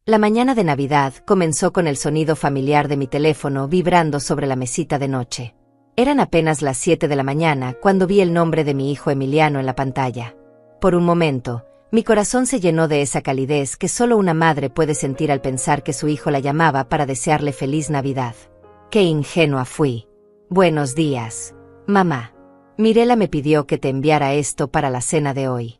La mañana de Navidad comenzó con el sonido familiar de mi teléfono vibrando sobre la mesita de noche. Eran apenas las 7 de la mañana cuando vi el nombre de mi hijo Emiliano en la pantalla. Por un momento, mi corazón se llenó de esa calidez que solo una madre puede sentir al pensar que su hijo la llamaba para desearle feliz Navidad. ¡Qué ingenua fui! Buenos días, mamá. Mirela me pidió que te enviara esto para la cena de hoy.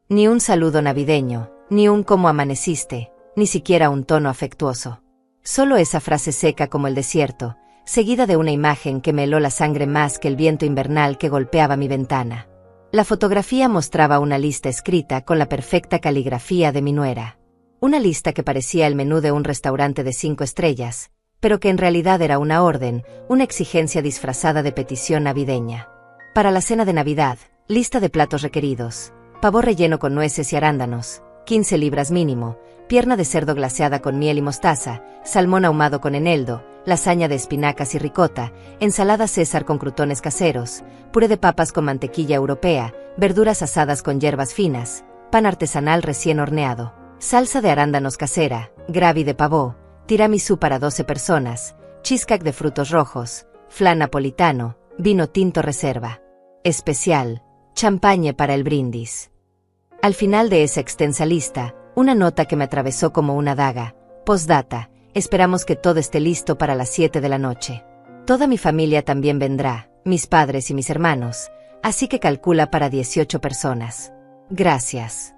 Ni un saludo navideño, ni un ¿cómo amaneciste?, ni siquiera un tono afectuoso. Solo esa frase seca como el desierto, seguida de una imagen que me heló la sangre más que el viento invernal que golpeaba mi ventana. La fotografía mostraba una lista escrita con la perfecta caligrafía de mi nuera. Una lista que parecía el menú de un restaurante de 5 estrellas, pero que en realidad era una orden, una exigencia disfrazada de petición navideña. Para la cena de Navidad, lista de platos requeridos: pavo relleno con nueces y arándanos, 15 libras mínimo, pierna de cerdo glaseada con miel y mostaza, salmón ahumado con eneldo, lasaña de espinacas y ricota, ensalada César con crutones caseros, puré de papas con mantequilla europea, verduras asadas con hierbas finas, pan artesanal recién horneado, salsa de arándanos casera, gravy de pavó, tiramisú para 12 personas, cheesecake de frutos rojos, flan napolitano, vino tinto reserva. Especial, champagne para el brindis. Al final de esa extensa lista, una nota que me atravesó como una daga: postdata, esperamos que todo esté listo para las 7 de la noche. Toda mi familia también vendrá, mis padres y mis hermanos, así que calcula para 18 personas. Gracias.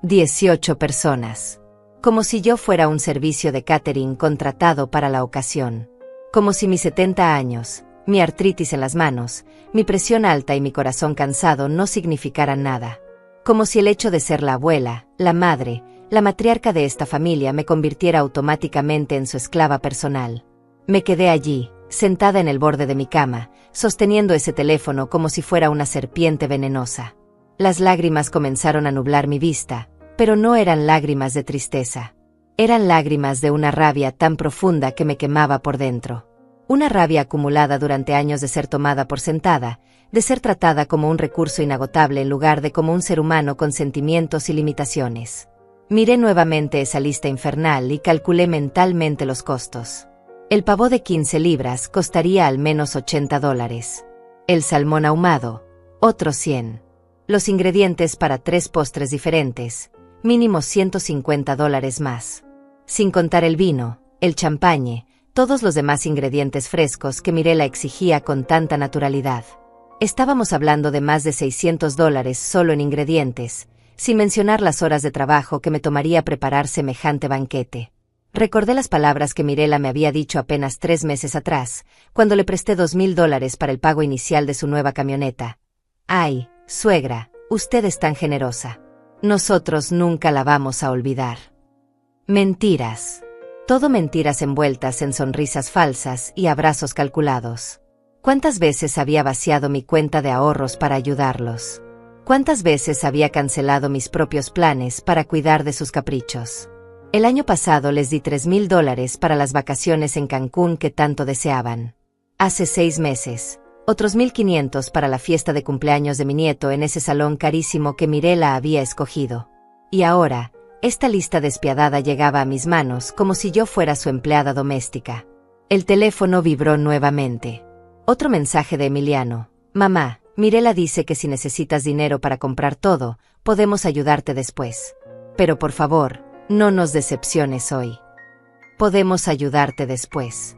18 personas. Como si yo fuera un servicio de catering contratado para la ocasión. Como si mis 70 años, mi artritis en las manos, mi presión alta y mi corazón cansado no significaran nada. Como si el hecho de ser la abuela, la madre, la matriarca de esta familia me convirtiera automáticamente en su esclava personal. Me quedé allí, sentada en el borde de mi cama, sosteniendo ese teléfono como si fuera una serpiente venenosa. Las lágrimas comenzaron a nublar mi vista, pero no eran lágrimas de tristeza. Eran lágrimas de una rabia tan profunda que me quemaba por dentro. Una rabia acumulada durante años de ser tomada por sentada, de ser tratada como un recurso inagotable en lugar de como un ser humano con sentimientos y limitaciones. Miré nuevamente esa lista infernal y calculé mentalmente los costos. El pavó de 15 libras costaría al menos $80. El salmón ahumado, otros 100. Los ingredientes para 3 postres diferentes, mínimo $150 más. Sin contar el vino, el champagne, todos los demás ingredientes frescos que Mirela exigía con tanta naturalidad. Estábamos hablando de más de $600 solo en ingredientes, sin mencionar las horas de trabajo que me tomaría preparar semejante banquete. Recordé las palabras que Mirela me había dicho apenas 3 meses atrás, cuando le presté $2,000 para el pago inicial de su nueva camioneta. Ay, suegra, usted es tan generosa. Nosotros nunca la vamos a olvidar. Mentiras. Todo mentiras envueltas en sonrisas falsas y abrazos calculados. ¿Cuántas veces había vaciado mi cuenta de ahorros para ayudarlos? ¿Cuántas veces había cancelado mis propios planes para cuidar de sus caprichos? El año pasado les di $3,000 para las vacaciones en Cancún que tanto deseaban. Hace 6 meses, otros 1,500 para la fiesta de cumpleaños de mi nieto en ese salón carísimo que Mirela había escogido. Y ahora, esta lista despiadada llegaba a mis manos como si yo fuera su empleada doméstica. El teléfono vibró nuevamente. Otro mensaje de Emiliano: mamá, Mirela dice que si necesitas dinero para comprar todo, podemos ayudarte después. Pero por favor, no nos decepciones hoy. Podemos ayudarte después.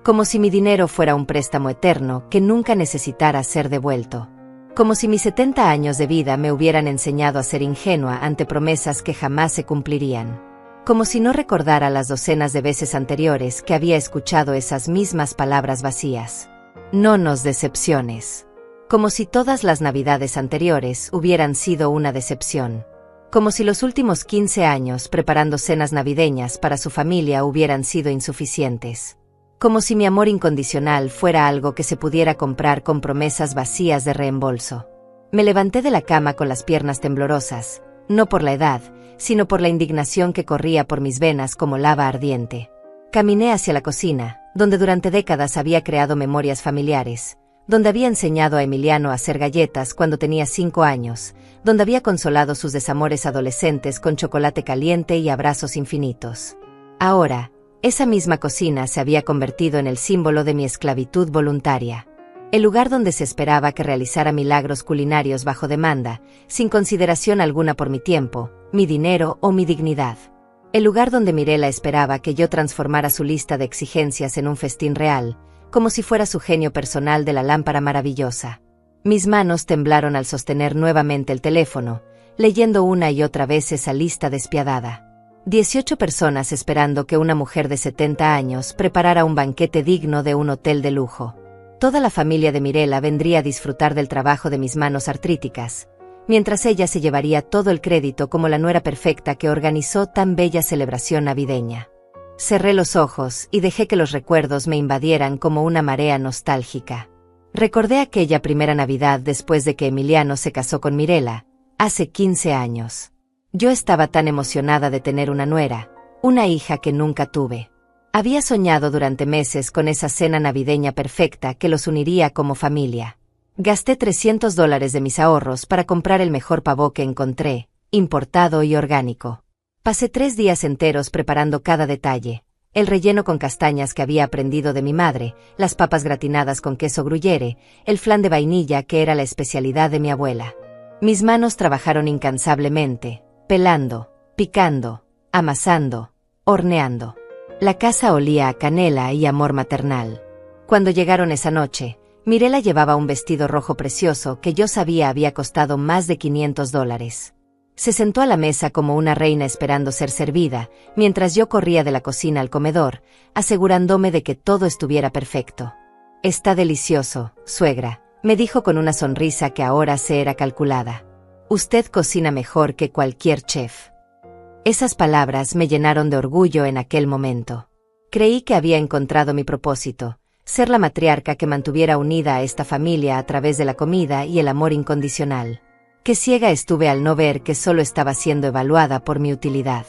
Como si mi dinero fuera un préstamo eterno que nunca necesitara ser devuelto. Como si mis 70 años de vida me hubieran enseñado a ser ingenua ante promesas que jamás se cumplirían. Como si no recordara las docenas de veces anteriores que había escuchado esas mismas palabras vacías. No nos decepciones. Como si todas las navidades anteriores hubieran sido una decepción. Como si los últimos 15 años preparando cenas navideñas para su familia hubieran sido insuficientes. Como si mi amor incondicional fuera algo que se pudiera comprar con promesas vacías de reembolso. Me levanté de la cama con las piernas temblorosas, no por la edad, sino por la indignación que corría por mis venas como lava ardiente. Caminé hacia la cocina, donde durante décadas había creado memorias familiares, donde había enseñado a Emiliano a hacer galletas cuando tenía 5 años, donde había consolado sus desamores adolescentes con chocolate caliente y abrazos infinitos. Ahora, esa misma cocina se había convertido en el símbolo de mi esclavitud voluntaria. El lugar donde se esperaba que realizara milagros culinarios bajo demanda, sin consideración alguna por mi tiempo, mi dinero o mi dignidad. El lugar donde Mirela esperaba que yo transformara su lista de exigencias en un festín real, como si fuera su genio personal de la lámpara maravillosa. Mis manos temblaron al sostener nuevamente el teléfono, leyendo una y otra vez esa lista despiadada. 18 personas esperando que una mujer de 70 años preparara un banquete digno de un hotel de lujo. Toda la familia de Mirela vendría a disfrutar del trabajo de mis manos artríticas, mientras ella se llevaría todo el crédito como la nuera perfecta que organizó tan bella celebración navideña. Cerré los ojos y dejé que los recuerdos me invadieran como una marea nostálgica. Recordé aquella primera Navidad después de que Emiliano se casó con Mirela, hace 15 años. Yo estaba tan emocionada de tener una nuera, una hija que nunca tuve. Había soñado durante meses con esa cena navideña perfecta que los uniría como familia. Gasté $300 de mis ahorros para comprar el mejor pavó que encontré, importado y orgánico. Pasé 3 días enteros preparando cada detalle: el relleno con castañas que había aprendido de mi madre, las papas gratinadas con queso gruyere, el flan de vainilla que era la especialidad de mi abuela. Mis manos trabajaron incansablemente, pelando, picando, amasando, horneando. La casa olía a canela y amor maternal. Cuando llegaron esa noche, Mirela llevaba un vestido rojo precioso que yo sabía había costado más de $500. Se sentó a la mesa como una reina esperando ser servida, mientras yo corría de la cocina al comedor, asegurándome de que todo estuviera perfecto. «Está delicioso, suegra», me dijo con una sonrisa que ahora se era calculada. «Usted cocina mejor que cualquier chef». Esas palabras me llenaron de orgullo en aquel momento. Creí que había encontrado mi propósito: ser la matriarca que mantuviera unida a esta familia a través de la comida y el amor incondicional. Qué ciega estuve al no ver que solo estaba siendo evaluada por mi utilidad.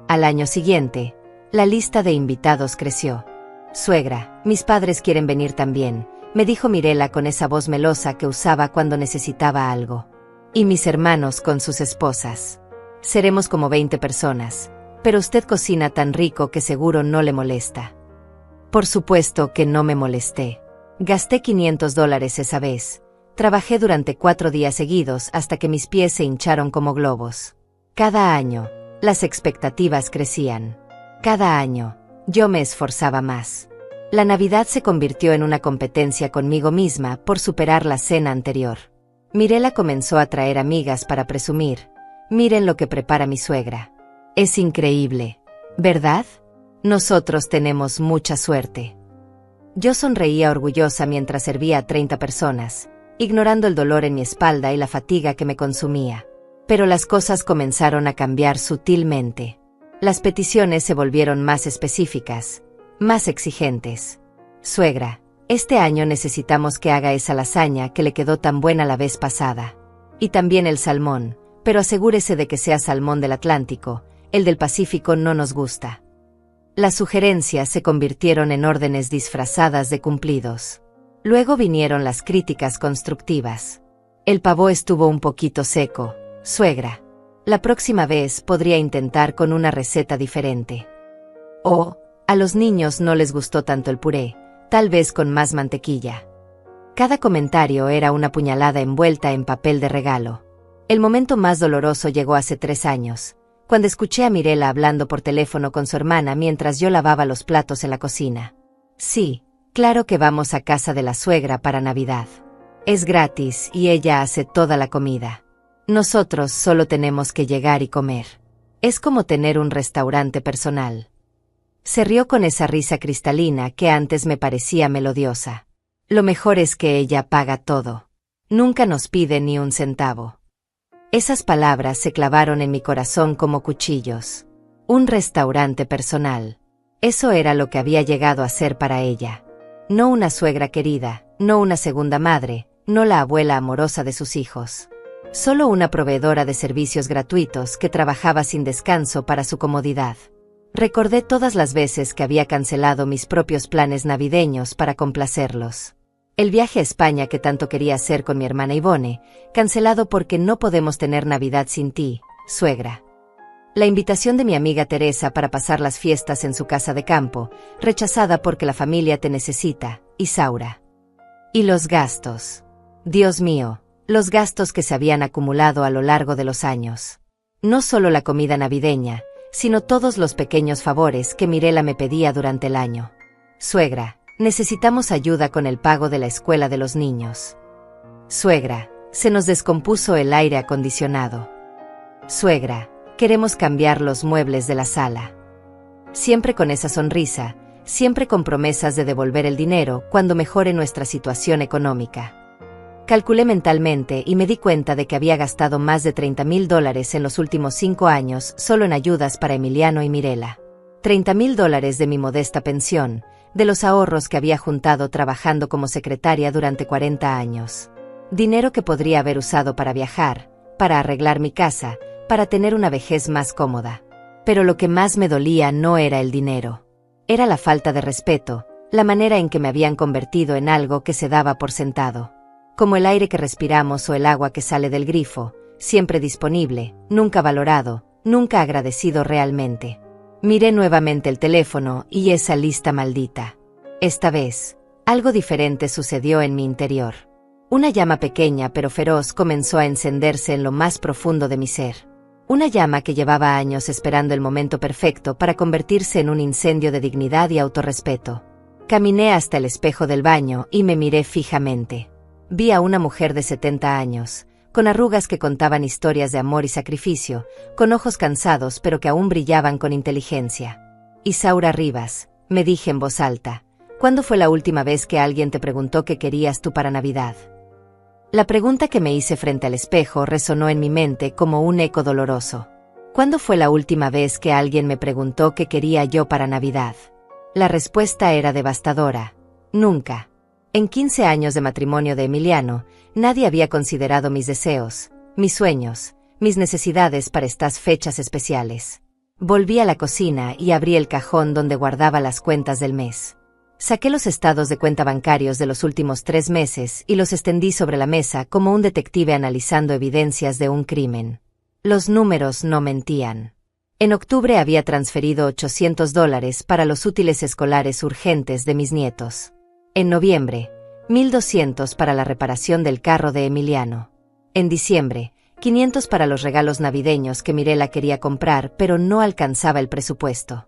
Al año siguiente, la lista de invitados creció. «Suegra, mis padres quieren venir también», me dijo Mirela con esa voz melosa que usaba cuando necesitaba algo. «Y mis hermanos con sus esposas. Seremos como 20 personas, pero usted cocina tan rico que seguro no le molesta». Por supuesto que no me molesté. Gasté $500 esa vez. Trabajé durante 4 días seguidos hasta que mis pies se hincharon como globos. Cada año, las expectativas crecían. Cada año, yo me esforzaba más. La Navidad se convirtió en una competencia conmigo misma por superar la cena anterior. Mirela comenzó a traer amigas para presumir: «Miren lo que prepara mi suegra. Es increíble, ¿verdad? Nosotros tenemos mucha suerte». Yo sonreía orgullosa mientras servía a 30 personas, ignorando el dolor en mi espalda y la fatiga que me consumía. Pero las cosas comenzaron a cambiar sutilmente. Las peticiones se volvieron más específicas, más exigentes. «Suegra, este año necesitamos que haga esa lasaña que le quedó tan buena la vez pasada. Y también el salmón, pero asegúrese de que sea salmón del Atlántico, el del Pacífico no nos gusta». Las sugerencias se convirtieron en órdenes disfrazadas de cumplidos. Luego vinieron las críticas constructivas. «El pavó estuvo un poquito seco, suegra. La próxima vez podría intentar con una receta diferente». «Oh, a los niños no les gustó tanto el puré, tal vez con más mantequilla». Cada comentario era una puñalada envuelta en papel de regalo. El momento más doloroso llegó hace 3 años, cuando escuché a Mirela hablando por teléfono con su hermana mientras yo lavaba los platos en la cocina. «Sí, claro que vamos a casa de la suegra para Navidad. Es gratis y ella hace toda la comida. Nosotros solo tenemos que llegar y comer. Es como tener un restaurante personal». Se rió con esa risa cristalina que antes me parecía melodiosa. «Lo mejor es que ella paga todo. Nunca nos pide ni un centavo». Esas palabras se clavaron en mi corazón como cuchillos. Un restaurante personal. Eso era lo que había llegado a ser para ella. No una suegra querida, no una segunda madre, no la abuela amorosa de sus hijos. Solo una proveedora de servicios gratuitos que trabajaba sin descanso para su comodidad. Recordé todas las veces que había cancelado mis propios planes navideños para complacerlos. El viaje a España que tanto quería hacer con mi hermana Ivone, cancelado porque no podemos tener Navidad sin ti, suegra. La invitación de mi amiga Teresa para pasar las fiestas en su casa de campo, rechazada porque la familia te necesita, Isaura. Y los gastos. Dios mío, los gastos que se habían acumulado a lo largo de los años. No solo la comida navideña, sino todos los pequeños favores que Mirela me pedía durante el año. Suegra, necesitamos ayuda con el pago de la escuela de los niños. Suegra, se nos descompuso el aire acondicionado. Suegra, queremos cambiar los muebles de la sala. Siempre con esa sonrisa, siempre con promesas de devolver el dinero cuando mejore nuestra situación económica. Calculé mentalmente y me di cuenta de que había gastado más de $30,000 en los últimos 5 años solo en ayudas para Emiliano y Mirela. $30,000 de mi modesta pensión, de los ahorros que había juntado trabajando como secretaria durante 40 años. Dinero que podría haber usado para viajar, para arreglar mi casa, para tener una vejez más cómoda. Pero lo que más me dolía no era el dinero. Era la falta de respeto, la manera en que me habían convertido en algo que se daba por sentado. Como el aire que respiramos o el agua que sale del grifo, siempre disponible, nunca valorado, nunca agradecido realmente. Miré nuevamente el teléfono y esa lista maldita. Esta vez, algo diferente sucedió en mi interior. Una llama pequeña pero feroz comenzó a encenderse en lo más profundo de mi ser. Una llama que llevaba años esperando el momento perfecto para convertirse en un incendio de dignidad y autorrespeto. Caminé hasta el espejo del baño y me miré fijamente. Vi a una mujer de 70 años, con arrugas que contaban historias de amor y sacrificio, con ojos cansados pero que aún brillaban con inteligencia. Isaura Rivas, me dije en voz alta, ¿cuándo fue la última vez que alguien te preguntó qué querías tú para Navidad? La pregunta que me hice frente al espejo resonó en mi mente como un eco doloroso. ¿Cuándo fue la última vez que alguien me preguntó qué quería yo para Navidad? La respuesta era devastadora. Nunca. En 15 años de matrimonio de Emiliano, nadie había considerado mis deseos, mis sueños, mis necesidades para estas fechas especiales. Volví a la cocina y abrí el cajón donde guardaba las cuentas del mes. Saqué los estados de cuenta bancarios de los últimos 3 meses y los extendí sobre la mesa como un detective analizando evidencias de un crimen. Los números no mentían. En octubre había transferido $800 para los útiles escolares urgentes de mis nietos. En noviembre, 1,200 para la reparación del carro de Emiliano. En diciembre, 500 para los regalos navideños que Mirela quería comprar pero no alcanzaba el presupuesto.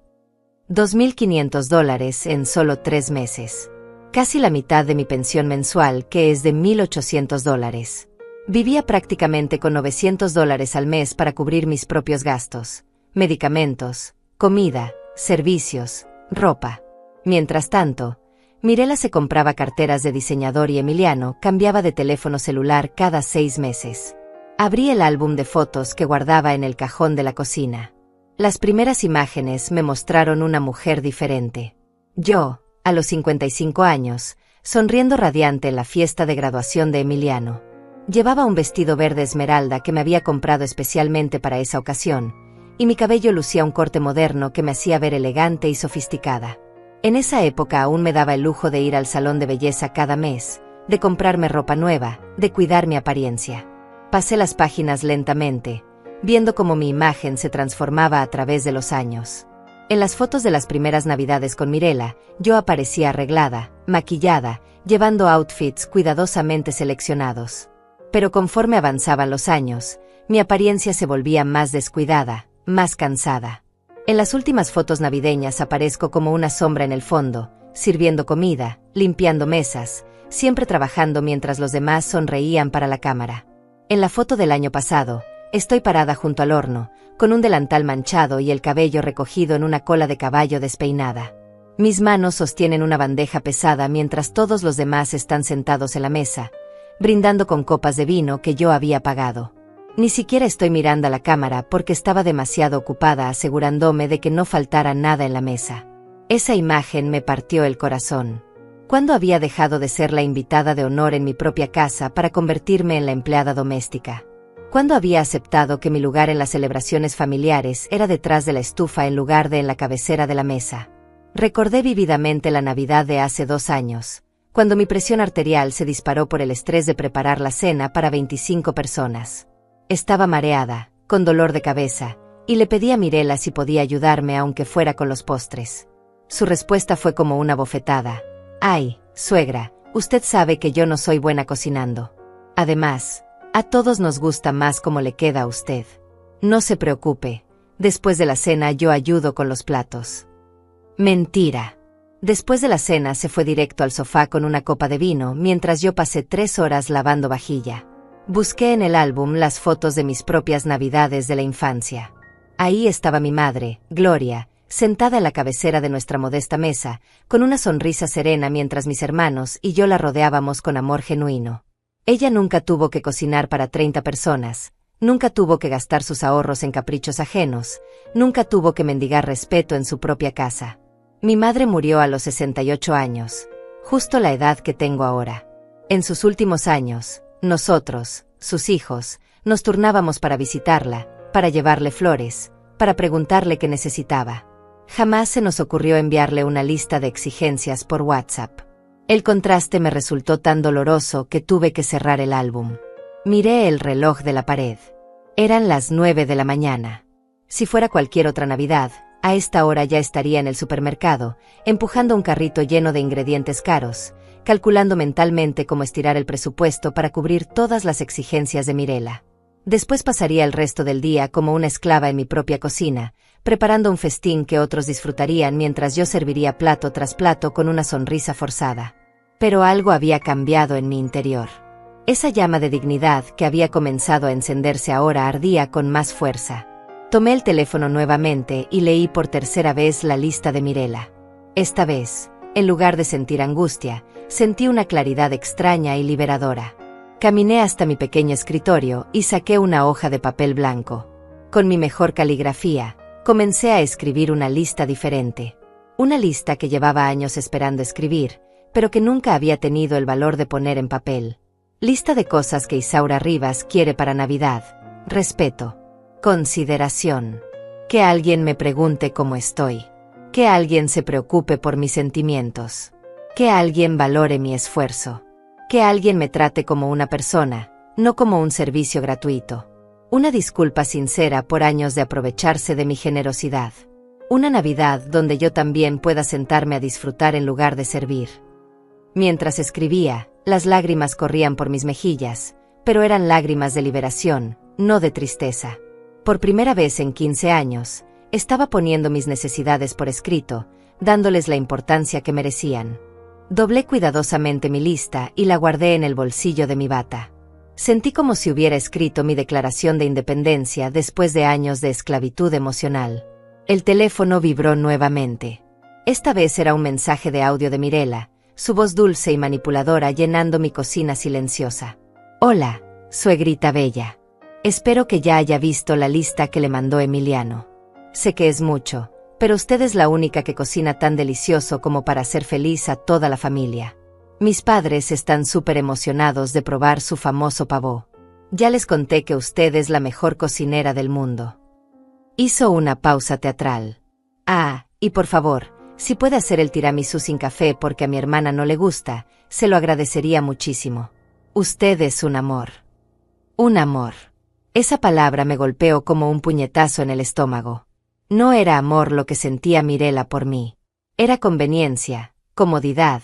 $2,500 en solo 3 meses. Casi la mitad de mi pensión mensual, que es de $1,800. Vivía prácticamente con $900 al mes para cubrir mis propios gastos, medicamentos, comida, servicios, ropa. Mientras tanto, Mirela se compraba carteras de diseñador y Emiliano cambiaba de teléfono celular cada 6 meses. Abrí el álbum de fotos que guardaba en el cajón de la cocina. Las primeras imágenes me mostraron una mujer diferente. Yo, a los 55 años, sonriendo radiante en la fiesta de graduación de Emiliano. Llevaba un vestido verde esmeralda que me había comprado especialmente para esa ocasión, y mi cabello lucía un corte moderno que me hacía ver elegante y sofisticada. En esa época aún me daba el lujo de ir al salón de belleza cada mes, de comprarme ropa nueva, de cuidar mi apariencia. Pasé las páginas lentamente, viendo cómo mi imagen se transformaba a través de los años. En las fotos de las primeras Navidades con Mirela, yo aparecía arreglada, maquillada, llevando outfits cuidadosamente seleccionados. Pero conforme avanzaban los años, mi apariencia se volvía más descuidada, más cansada. En las últimas fotos navideñas aparezco como una sombra en el fondo, sirviendo comida, limpiando mesas, siempre trabajando mientras los demás sonreían para la cámara. En la foto del año pasado, estoy parada junto al horno, con un delantal manchado y el cabello recogido en una cola de caballo despeinada. Mis manos sostienen una bandeja pesada mientras todos los demás están sentados en la mesa, brindando con copas de vino que yo había pagado. Ni siquiera estoy mirando a la cámara porque estaba demasiado ocupada asegurándome de que no faltara nada en la mesa. Esa imagen me partió el corazón. ¿Cuándo había dejado de ser la invitada de honor en mi propia casa para convertirme en la empleada doméstica? ¿Cuándo había aceptado que mi lugar en las celebraciones familiares era detrás de la estufa en lugar de en la cabecera de la mesa? Recordé vívidamente la Navidad de hace 2 años, cuando mi presión arterial se disparó por el estrés de preparar la cena para 25 personas. Estaba mareada, con dolor de cabeza, y le pedí a Mirela si podía ayudarme aunque fuera con los postres. Su respuesta fue como una bofetada. «Ay, suegra, usted sabe que yo no soy buena cocinando. Además, a todos nos gusta más como le queda a usted. No se preocupe, después de la cena yo ayudo con los platos». Mentira. Después de la cena se fue directo al sofá con una copa de vino mientras yo pasé 3 horas lavando vajilla. Busqué en el álbum las fotos de mis propias navidades de la infancia. Ahí estaba mi madre, Gloria, sentada en la cabecera de nuestra modesta mesa, con una sonrisa serena mientras mis hermanos y yo la rodeábamos con amor genuino. Ella nunca tuvo que cocinar para 30 personas, nunca tuvo que gastar sus ahorros en caprichos ajenos, nunca tuvo que mendigar respeto en su propia casa. Mi madre murió a los 68 años, justo la edad que tengo ahora. En sus últimos años, nosotros, sus hijos, nos turnábamos para visitarla, para llevarle flores, para preguntarle qué necesitaba. Jamás se nos ocurrió enviarle una lista de exigencias por WhatsApp. El contraste me resultó tan doloroso que tuve que cerrar el álbum. Miré el reloj de la pared. Eran las 9 de la mañana. Si fuera cualquier otra Navidad, a esta hora ya estaría en el supermercado, empujando un carrito lleno de ingredientes caros, calculando mentalmente cómo estirar el presupuesto para cubrir todas las exigencias de Mirela. Después pasaría el resto del día como una esclava en mi propia cocina, preparando un festín que otros disfrutarían mientras yo serviría plato tras plato con una sonrisa forzada. Pero algo había cambiado en mi interior. Esa llama de dignidad que había comenzado a encenderse ahora ardía con más fuerza. Tomé el teléfono nuevamente y leí por tercera vez la lista de Mirela. Esta vez, en lugar de sentir angustia, sentí una claridad extraña y liberadora. Caminé hasta mi pequeño escritorio y saqué una hoja de papel blanco. Con mi mejor caligrafía, comencé a escribir una lista diferente. Una lista que llevaba años esperando escribir, pero que nunca había tenido el valor de poner en papel. Lista de cosas que Isaura Rivas quiere para Navidad. Respeto. Consideración. Que alguien me pregunte cómo estoy. Que alguien se preocupe por mis sentimientos. Que alguien valore mi esfuerzo. Que alguien me trate como una persona, no como un servicio gratuito. Una disculpa sincera por años de aprovecharse de mi generosidad. Una Navidad donde yo también pueda sentarme a disfrutar en lugar de servir. Mientras escribía, las lágrimas corrían por mis mejillas, pero eran lágrimas de liberación, no de tristeza. Por primera vez en 15 años, estaba poniendo mis necesidades por escrito, dándoles la importancia que merecían. Doblé cuidadosamente mi lista y la guardé en el bolsillo de mi bata. Sentí como si hubiera escrito mi declaración de independencia después de años de esclavitud emocional. El teléfono vibró nuevamente. Esta vez era un mensaje de audio de Mirela, su voz dulce y manipuladora llenando mi cocina silenciosa. «Hola, suegrita bella. Espero que ya haya visto la lista que le mandó Emiliano. Sé que es mucho, pero usted es la única que cocina tan delicioso como para hacer feliz a toda la familia. Mis padres están súper emocionados de probar su famoso pavó. Ya les conté que usted es la mejor cocinera del mundo». Hizo una pausa teatral. «Ah, y por favor, si puede hacer el tiramisú sin café porque a mi hermana no le gusta, se lo agradecería muchísimo. Usted es un amor». Un amor. Esa palabra me golpeó como un puñetazo en el estómago. No era amor lo que sentía Mirela por mí. Era conveniencia, comodidad,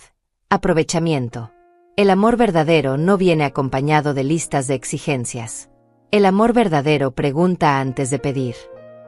aprovechamiento. El amor verdadero no viene acompañado de listas de exigencias. El amor verdadero pregunta antes de pedir.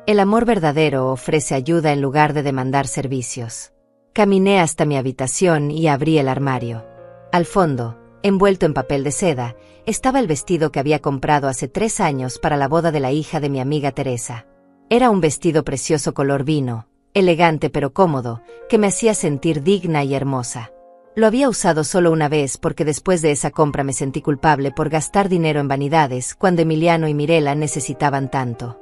El amor verdadero ofrece ayuda en lugar de demandar servicios. Caminé hasta mi habitación y abrí el armario. Al fondo, envuelto en papel de seda, estaba el vestido que había comprado hace 3 años para la boda de la hija de mi amiga Teresa. Era un vestido precioso color vino, elegante pero cómodo, que me hacía sentir digna y hermosa. Lo había usado solo una vez porque después de esa compra me sentí culpable por gastar dinero en vanidades cuando Emiliano y Mirela necesitaban tanto.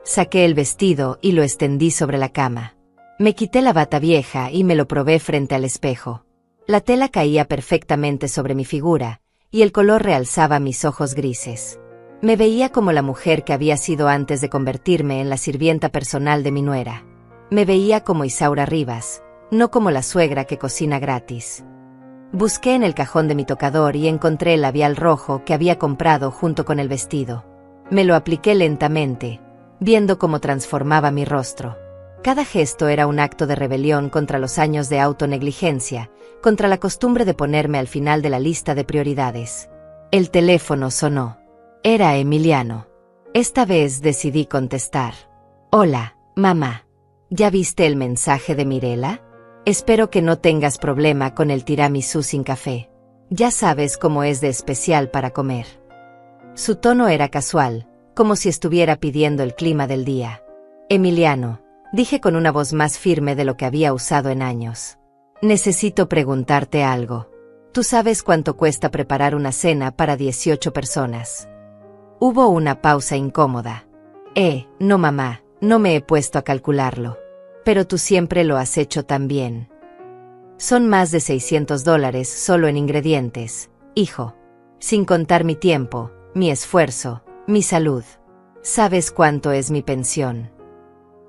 Saqué el vestido y lo extendí sobre la cama. Me quité la bata vieja y me lo probé frente al espejo. La tela caía perfectamente sobre mi figura, y el color realzaba mis ojos grises. Me veía como la mujer que había sido antes de convertirme en la sirvienta personal de mi nuera. Me veía como Isaura Rivas, no como la suegra que cocina gratis. Busqué en el cajón de mi tocador y encontré el labial rojo que había comprado junto con el vestido. Me lo apliqué lentamente, viendo cómo transformaba mi rostro. Cada gesto era un acto de rebelión contra los años de autonegligencia, contra la costumbre de ponerme al final de la lista de prioridades. El teléfono sonó. Era Emiliano. Esta vez decidí contestar. Hola, mamá. ¿Ya viste el mensaje de Mirela? Espero que no tengas problema con el tiramisú sin café. Ya sabes cómo es de especial para comer. Su tono era casual, como si estuviera pidiendo el clima del día. Emiliano, dije con una voz más firme de lo que había usado en años. Necesito preguntarte algo. ¿Tú sabes cuánto cuesta preparar una cena para 18 personas? Hubo una pausa incómoda. No mamá, no me he puesto a calcularlo. Pero tú siempre lo has hecho tan bien. Son más de $600 solo en ingredientes, hijo. Sin contar mi tiempo, mi esfuerzo, mi salud. ¿Sabes cuánto es mi pensión?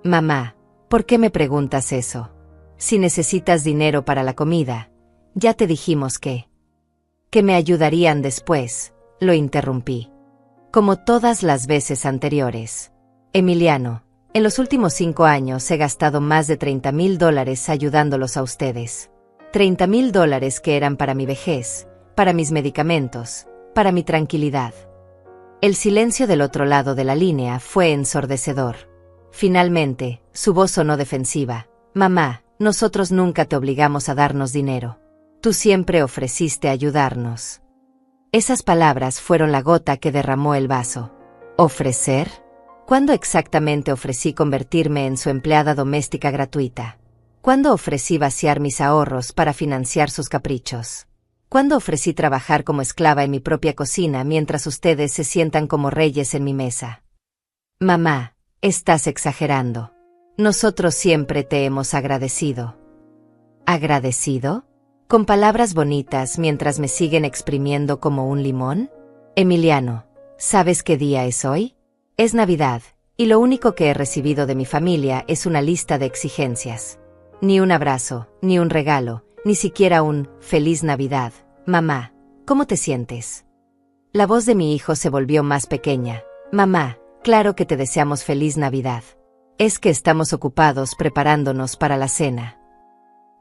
Mamá, ¿por qué me preguntas eso? Si necesitas dinero para la comida, ya te dijimos que me ayudarían después, lo interrumpí. Como todas las veces anteriores. Emiliano, en los últimos 5 años he gastado más de $30,000 ayudándolos a ustedes. $30,000 que eran para mi vejez, para mis medicamentos, para mi tranquilidad. El silencio del otro lado de la línea fue ensordecedor. Finalmente, su voz sonó defensiva. Mamá, nosotros nunca te obligamos a darnos dinero. Tú siempre ofreciste ayudarnos. Esas palabras fueron la gota que derramó el vaso. ¿Ofrecer? ¿Cuándo exactamente ofrecí convertirme en su empleada doméstica gratuita? ¿Cuándo ofrecí vaciar mis ahorros para financiar sus caprichos? ¿Cuándo ofrecí trabajar como esclava en mi propia cocina mientras ustedes se sientan como reyes en mi mesa? Mamá, estás exagerando. Nosotros siempre te hemos agradecido. ¿Agradecido? ¿Con palabras bonitas mientras me siguen exprimiendo como un limón? Emiliano, ¿sabes qué día es hoy? Es Navidad, y lo único que he recibido de mi familia es una lista de exigencias. Ni un abrazo, ni un regalo, ni siquiera un «Feliz Navidad». Mamá, ¿cómo te sientes? La voz de mi hijo se volvió más pequeña. Mamá, claro que te deseamos Feliz Navidad. Es que estamos ocupados preparándonos para la cena.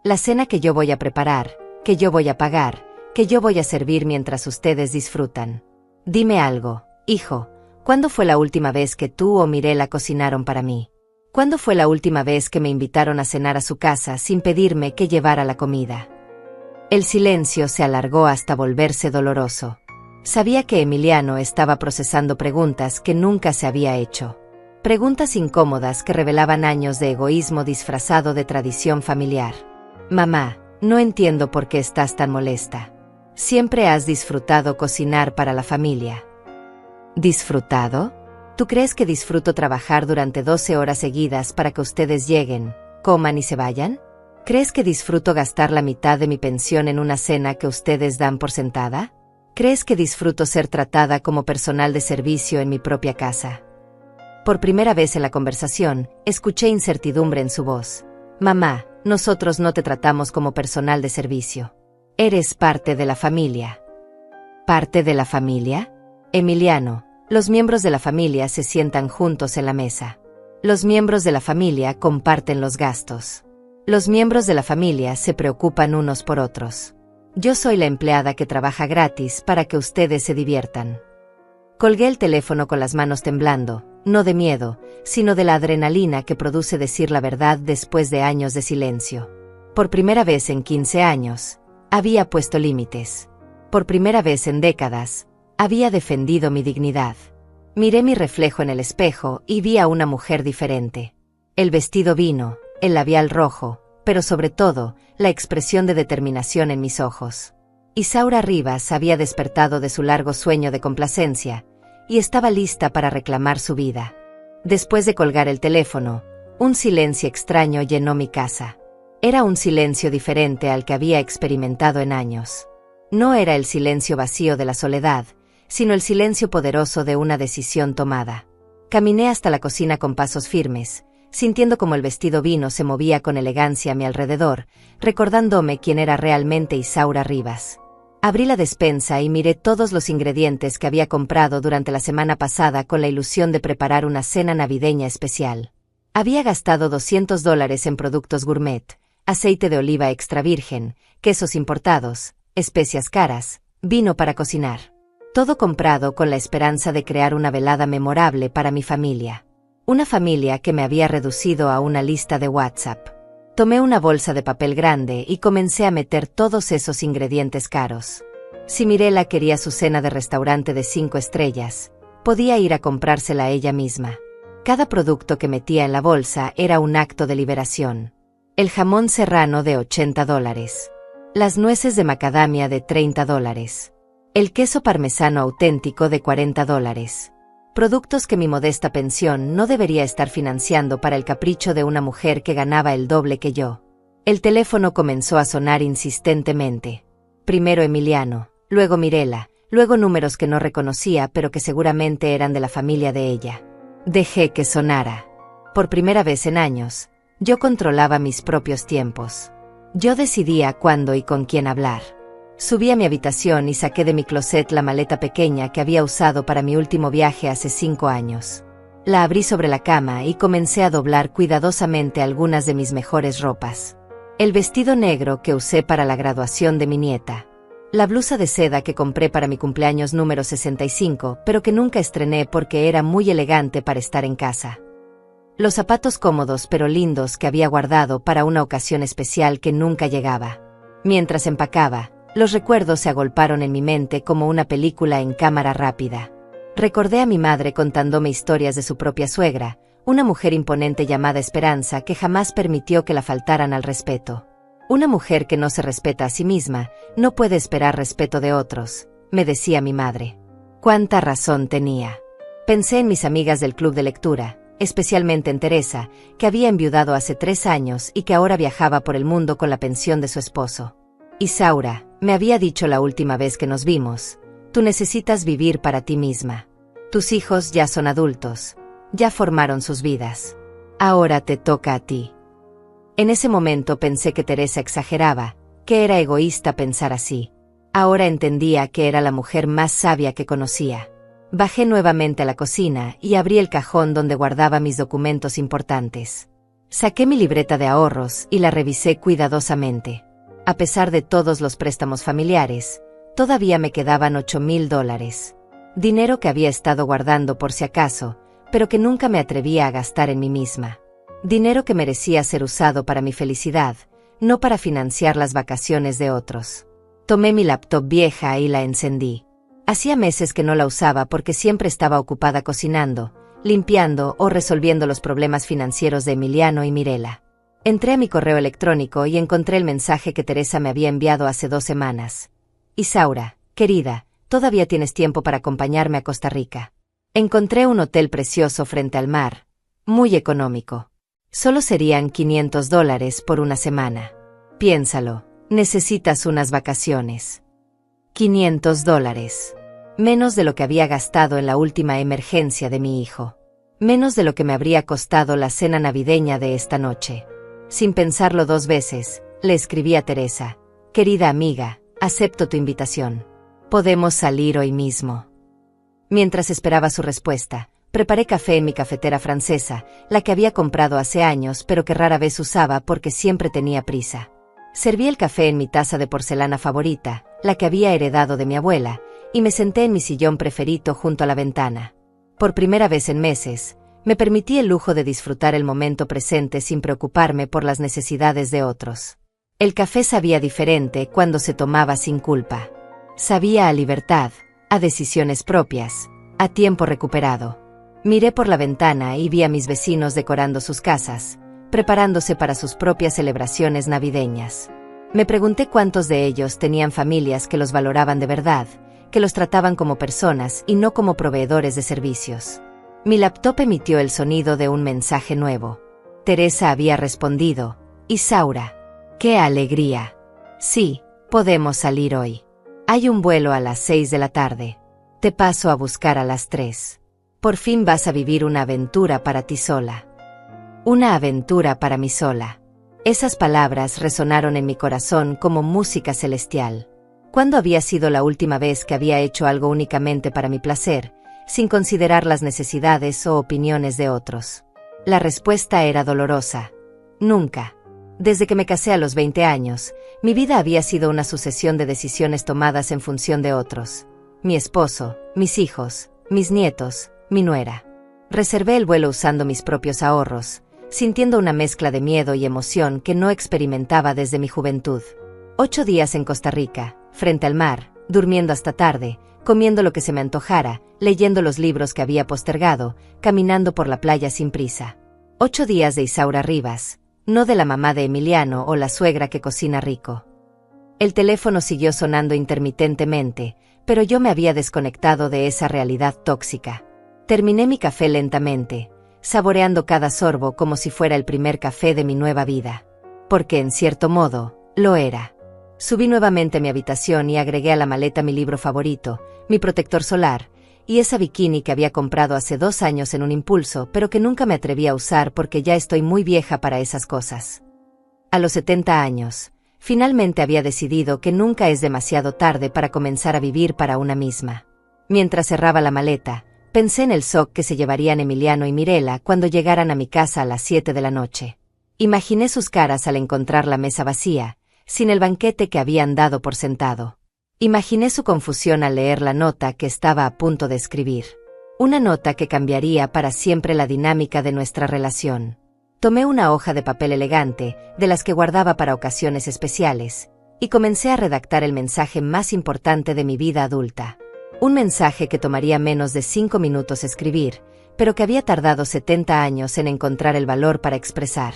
La cena que yo voy a preparar, que yo voy a pagar, que yo voy a servir mientras ustedes disfrutan. Dime algo, hijo. ¿Cuándo fue la última vez que tú o Mirela cocinaron para mí? ¿Cuándo fue la última vez que me invitaron a cenar a su casa sin pedirme que llevara la comida? El silencio se alargó hasta volverse doloroso. Sabía que Emiliano estaba procesando preguntas que nunca se había hecho. Preguntas incómodas que revelaban años de egoísmo disfrazado de tradición familiar. Mamá, no entiendo por qué estás tan molesta. Siempre has disfrutado cocinar para la familia. ¿Disfrutado? ¿Tú crees que disfruto trabajar durante 12 horas seguidas para que ustedes lleguen, coman y se vayan? ¿Crees que disfruto gastar la mitad de mi pensión en una cena que ustedes dan por sentada? ¿Crees que disfruto ser tratada como personal de servicio en mi propia casa? Por primera vez en la conversación, escuché incertidumbre en su voz. Mamá, nosotros no te tratamos como personal de servicio. Eres parte de la familia. ¿Parte de la familia? Emiliano, los miembros de la familia se sientan juntos en la mesa. Los miembros de la familia comparten los gastos. Los miembros de la familia se preocupan unos por otros. Yo soy la empleada que trabaja gratis para que ustedes se diviertan. Colgué el teléfono con las manos temblando, no de miedo, sino de la adrenalina que produce decir la verdad después de años de silencio. Por primera vez en 15 años, había puesto límites. Por primera vez en décadas, había defendido mi dignidad. Miré mi reflejo en el espejo y vi a una mujer diferente. El vestido vino, el labial rojo, pero sobre todo, la expresión de determinación en mis ojos. Isaura Rivas había despertado de su largo sueño de complacencia, y estaba lista para reclamar su vida. Después de colgar el teléfono, un silencio extraño llenó mi casa. Era un silencio diferente al que había experimentado en años. No era el silencio vacío de la soledad, sino el silencio poderoso de una decisión tomada. Caminé hasta la cocina con pasos firmes, sintiendo como el vestido vino se movía con elegancia a mi alrededor, recordándome quién era realmente Isaura Rivas. Abrí la despensa y miré todos los ingredientes que había comprado durante la semana pasada con la ilusión de preparar una cena navideña especial. Había gastado $200 en productos gourmet, aceite de oliva extra virgen, quesos importados, especias caras, vino para cocinar. Todo comprado con la esperanza de crear una velada memorable para mi familia. Una familia que me había reducido a una lista de WhatsApp. Tomé una bolsa de papel grande y comencé a meter todos esos ingredientes caros. Si Mirela quería su cena de restaurante de 5 estrellas, podía ir a comprársela ella misma. Cada producto que metía en la bolsa era un acto de liberación. El jamón serrano de $80. Las nueces de macadamia de $30. El queso parmesano auténtico de $40. Productos que mi modesta pensión no debería estar financiando para el capricho de una mujer que ganaba el doble que yo. El teléfono comenzó a sonar insistentemente. Primero Emiliano, luego Mirela, luego números que no reconocía pero que seguramente eran de la familia de ella. Dejé que sonara. Por primera vez en años, yo controlaba mis propios tiempos. Yo decidía cuándo y con quién hablar. Subí a mi habitación y saqué de mi closet la maleta pequeña que había usado para mi último viaje hace 5 años. La abrí sobre la cama y comencé a doblar cuidadosamente algunas de mis mejores ropas. El vestido negro que usé para la graduación de mi nieta. La blusa de seda que compré para mi cumpleaños número 65, pero que nunca estrené porque era muy elegante para estar en casa. Los zapatos cómodos pero lindos que había guardado para una ocasión especial que nunca llegaba. Mientras empacaba, los recuerdos se agolparon en mi mente como una película en cámara rápida. Recordé a mi madre contándome historias de su propia suegra, una mujer imponente llamada Esperanza que jamás permitió que la faltaran al respeto. Una mujer que no se respeta a sí misma, no puede esperar respeto de otros, me decía mi madre. Cuánta razón tenía. Pensé en mis amigas del club de lectura, especialmente en Teresa, que había enviudado hace 3 años y que ahora viajaba por el mundo con la pensión de su esposo. Isaura, me había dicho la última vez que nos vimos, tú necesitas vivir para ti misma. Tus hijos ya son adultos, ya formaron sus vidas. Ahora te toca a ti. En ese momento pensé que Teresa exageraba, que era egoísta pensar así. Ahora entendía que era la mujer más sabia que conocía. Bajé nuevamente a la cocina y abrí el cajón donde guardaba mis documentos importantes. Saqué mi libreta de ahorros y la revisé cuidadosamente. A pesar de todos los préstamos familiares, todavía me quedaban $8,000. Dinero que había estado guardando por si acaso, pero que nunca me atrevía a gastar en mí misma. Dinero que merecía ser usado para mi felicidad, no para financiar las vacaciones de otros. Tomé mi laptop vieja y la encendí. Hacía meses que no la usaba porque siempre estaba ocupada cocinando, limpiando o resolviendo los problemas financieros de Emiliano y Mirela. Entré a mi correo electrónico y encontré el mensaje que Teresa me había enviado hace 2 semanas. Isaura, querida, todavía tienes tiempo para acompañarme a Costa Rica. Encontré un hotel precioso frente al mar, muy económico. Solo serían $500 por una semana. Piénsalo, necesitas unas vacaciones. $500. Menos de lo que había gastado en la última emergencia de mi hijo. Menos de lo que me habría costado la cena navideña de esta noche. Sin pensarlo 2 veces, le escribí a Teresa. Querida amiga, acepto tu invitación. Podemos salir hoy mismo. Mientras esperaba su respuesta, preparé café en mi cafetera francesa, la que había comprado hace años pero que rara vez usaba porque siempre tenía prisa. Serví el café en mi taza de porcelana favorita, la que había heredado de mi abuela, y me senté en mi sillón preferido junto a la ventana. Por primera vez en meses, me permití el lujo de disfrutar el momento presente sin preocuparme por las necesidades de otros. El café sabía diferente cuando se tomaba sin culpa. Sabía a libertad, a decisiones propias, a tiempo recuperado. Miré por la ventana y vi a mis vecinos decorando sus casas, preparándose para sus propias celebraciones navideñas. Me pregunté cuántos de ellos tenían familias que los valoraban de verdad, que los trataban como personas y no como proveedores de servicios. Mi laptop emitió el sonido de un mensaje nuevo. Teresa había respondido. Isaura. ¡Qué alegría! Sí, podemos salir hoy. Hay un vuelo a las 6 de la tarde. Te paso a buscar a las 3. Por fin vas a vivir una aventura para ti sola. Una aventura para mí sola. Esas palabras resonaron en mi corazón como música celestial. ¿Cuándo había sido la última vez que había hecho algo únicamente para mi placer, sin considerar las necesidades o opiniones de otros? La respuesta era dolorosa. Nunca. Desde que me casé a los 20 años, mi vida había sido una sucesión de decisiones tomadas en función de otros. Mi esposo, mis hijos, mis nietos, mi nuera. Reservé el vuelo usando mis propios ahorros, sintiendo una mezcla de miedo y emoción que no experimentaba desde mi juventud. 8 días en Costa Rica, frente al mar, durmiendo hasta tarde, comiendo lo que se me antojara, leyendo los libros que había postergado, caminando por la playa sin prisa. 8 días de Isaura Rivas, no de la mamá de Emiliano o la suegra que cocina rico. El teléfono siguió sonando intermitentemente, pero yo me había desconectado de esa realidad tóxica. Terminé mi café lentamente, saboreando cada sorbo como si fuera el primer café de mi nueva vida. Porque en cierto modo, lo era. Subí nuevamente a mi habitación y agregué a la maleta mi libro favorito, mi protector solar, y esa bikini que había comprado hace 2 años en un impulso, pero que nunca me atreví a usar porque ya estoy muy vieja para esas cosas. A los 70 años, finalmente había decidido que nunca es demasiado tarde para comenzar a vivir para una misma. Mientras cerraba la maleta, pensé en el shock que se llevarían Emiliano y Mirela cuando llegaran a mi casa a las 7 de la noche. Imaginé sus caras al encontrar la mesa vacía, sin el banquete que habían dado por sentado. Imaginé su confusión al leer la nota que estaba a punto de escribir. Una nota que cambiaría para siempre la dinámica de nuestra relación. Tomé una hoja de papel elegante, de las que guardaba para ocasiones especiales, y comencé a redactar el mensaje más importante de mi vida adulta. Un mensaje que tomaría menos de 5 minutos escribir, pero que había tardado 70 años en encontrar el valor para expresar.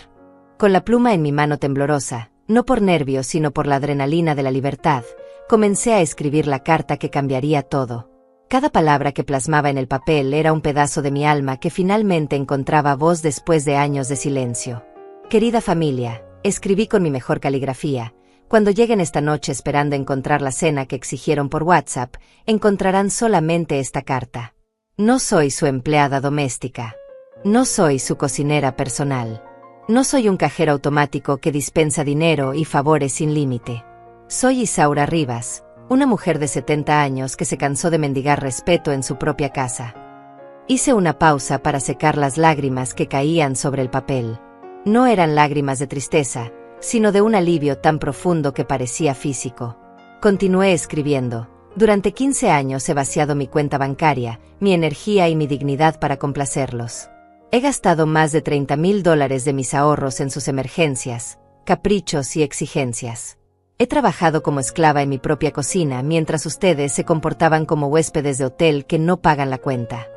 Con la pluma en mi mano temblorosa, no por nervios sino por la adrenalina de la libertad, comencé a escribir la carta que cambiaría todo. Cada palabra que plasmaba en el papel era un pedazo de mi alma que finalmente encontraba voz después de años de silencio. Querida familia, escribí con mi mejor caligrafía. Cuando lleguen esta noche esperando encontrar la cena que exigieron por WhatsApp, encontrarán solamente esta carta. No soy su empleada doméstica. No soy su cocinera personal. No soy un cajero automático que dispensa dinero y favores sin límite. Soy Isaura Rivas, una mujer de 70 años que se cansó de mendigar respeto en su propia casa. Hice una pausa para secar las lágrimas que caían sobre el papel. No eran lágrimas de tristeza, sino de un alivio tan profundo que parecía físico. Continué escribiendo. Durante 15 años he vaciado mi cuenta bancaria, mi energía y mi dignidad para complacerlos. He gastado más de $30,000 de mis ahorros en sus emergencias, caprichos y exigencias. He trabajado como esclava en mi propia cocina mientras ustedes se comportaban como huéspedes de hotel que no pagan la cuenta.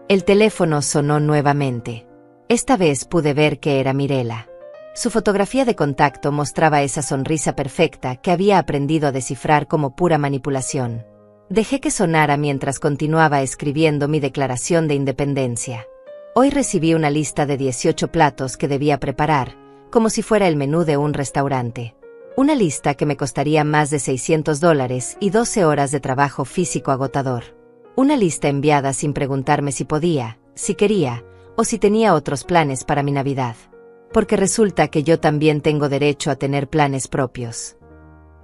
El teléfono sonó nuevamente. Esta vez pude ver que era Mirela. Su fotografía de contacto mostraba esa sonrisa perfecta que había aprendido a descifrar como pura manipulación. Dejé que sonara mientras continuaba escribiendo mi declaración de independencia. Hoy recibí una lista de 18 platos que debía preparar, como si fuera el menú de un restaurante. Una lista que me costaría más de $600 y 12 horas de trabajo físico agotador. Una lista enviada sin preguntarme si podía, si quería, o si tenía otros planes para mi Navidad. Porque resulta que yo también tengo derecho a tener planes propios.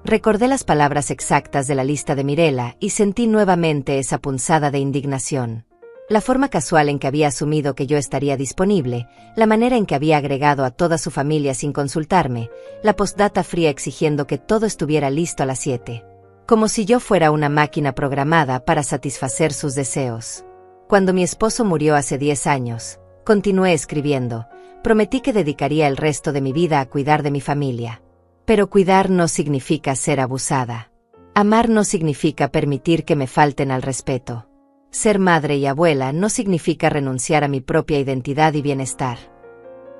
Recordé las palabras exactas de la lista de Mirela y sentí nuevamente esa punzada de indignación. La forma casual en que había asumido que yo estaría disponible, la manera en que había agregado a toda su familia sin consultarme, la postdata fría exigiendo que todo estuviera listo a las 7. Como si yo fuera una máquina programada para satisfacer sus deseos. Cuando mi esposo murió hace 10 años, continué escribiendo, prometí que dedicaría el resto de mi vida a cuidar de mi familia. Pero cuidar no significa ser abusada. Amar no significa permitir que me falten al respeto. Ser madre y abuela no significa renunciar a mi propia identidad y bienestar.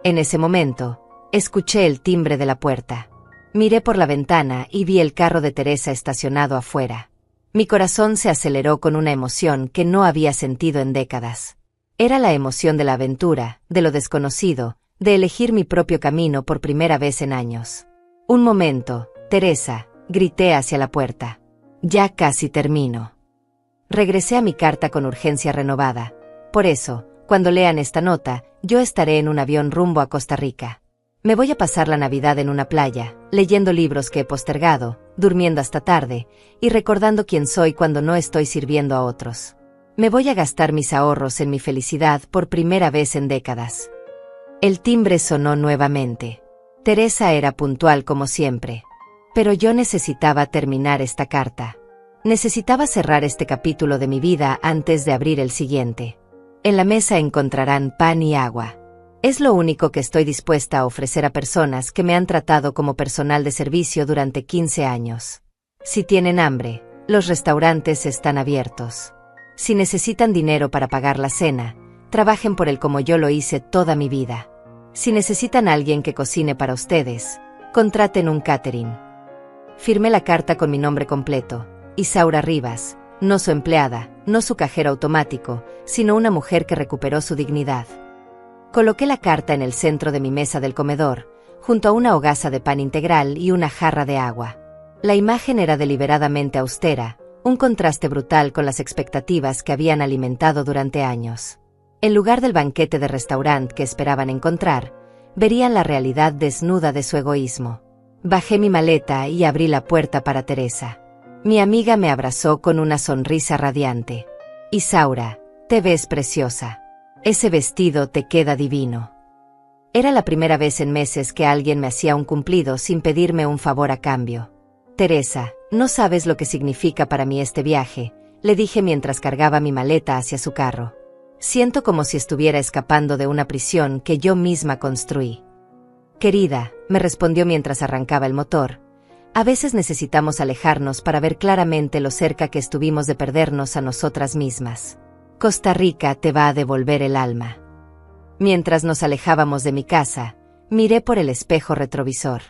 En ese momento, escuché el timbre de la puerta. Miré por la ventana y vi el carro de Teresa estacionado afuera. Mi corazón se aceleró con una emoción que no había sentido en décadas. Era la emoción de la aventura, de lo desconocido, de elegir mi propio camino por primera vez en años. Un momento, Teresa, grité hacia la puerta. Ya casi termino. Regresé a mi carta con urgencia renovada. Por eso, Cuando lean esta nota, yo estaré en un avión rumbo a Costa Rica. Me voy a pasar la Navidad en una playa, leyendo libros que he postergado, durmiendo hasta tarde, y recordando quién soy cuando no estoy sirviendo a otros. Me voy a gastar mis ahorros en mi felicidad por primera vez en décadas. El timbre sonó nuevamente. Teresa era puntual como siempre. Pero yo necesitaba terminar esta carta. Necesitaba cerrar este capítulo de mi vida antes de abrir el siguiente. En la mesa encontrarán pan y agua. Es lo único que estoy dispuesta a ofrecer a personas que me han tratado como personal de servicio durante 15 años. Si tienen hambre, los restaurantes están abiertos. Si necesitan dinero para pagar la cena, trabajen por él como yo lo hice toda mi vida. Si necesitan a alguien que cocine para ustedes, contraten un catering. Firmé la carta con mi nombre completo, Isaura Rivas, no su empleada, no su cajero automático, sino una mujer que recuperó su dignidad. Coloqué la carta en el centro de mi mesa del comedor, junto a una hogaza de pan integral y una jarra de agua. La imagen era deliberadamente austera, un contraste brutal con las expectativas que habían alimentado durante años. En lugar del banquete de restaurante que esperaban encontrar, verían la realidad desnuda de su egoísmo. Bajé mi maleta y abrí la puerta para Teresa. Mi amiga me abrazó con una sonrisa radiante. Isaura, te ves preciosa. Ese vestido te queda divino. Era la primera vez en meses que alguien me hacía un cumplido sin pedirme un favor a cambio. Teresa, no sabes lo que significa para mí este viaje, le dije mientras cargaba mi maleta hacia su carro. Siento como si estuviera escapando de una prisión que yo misma construí. Querida, me respondió mientras arrancaba el motor, a veces necesitamos alejarnos para ver claramente lo cerca que estuvimos de perdernos a nosotras mismas. Costa Rica te va a devolver el alma. Mientras nos alejábamos de mi casa, miré por el espejo retrovisor.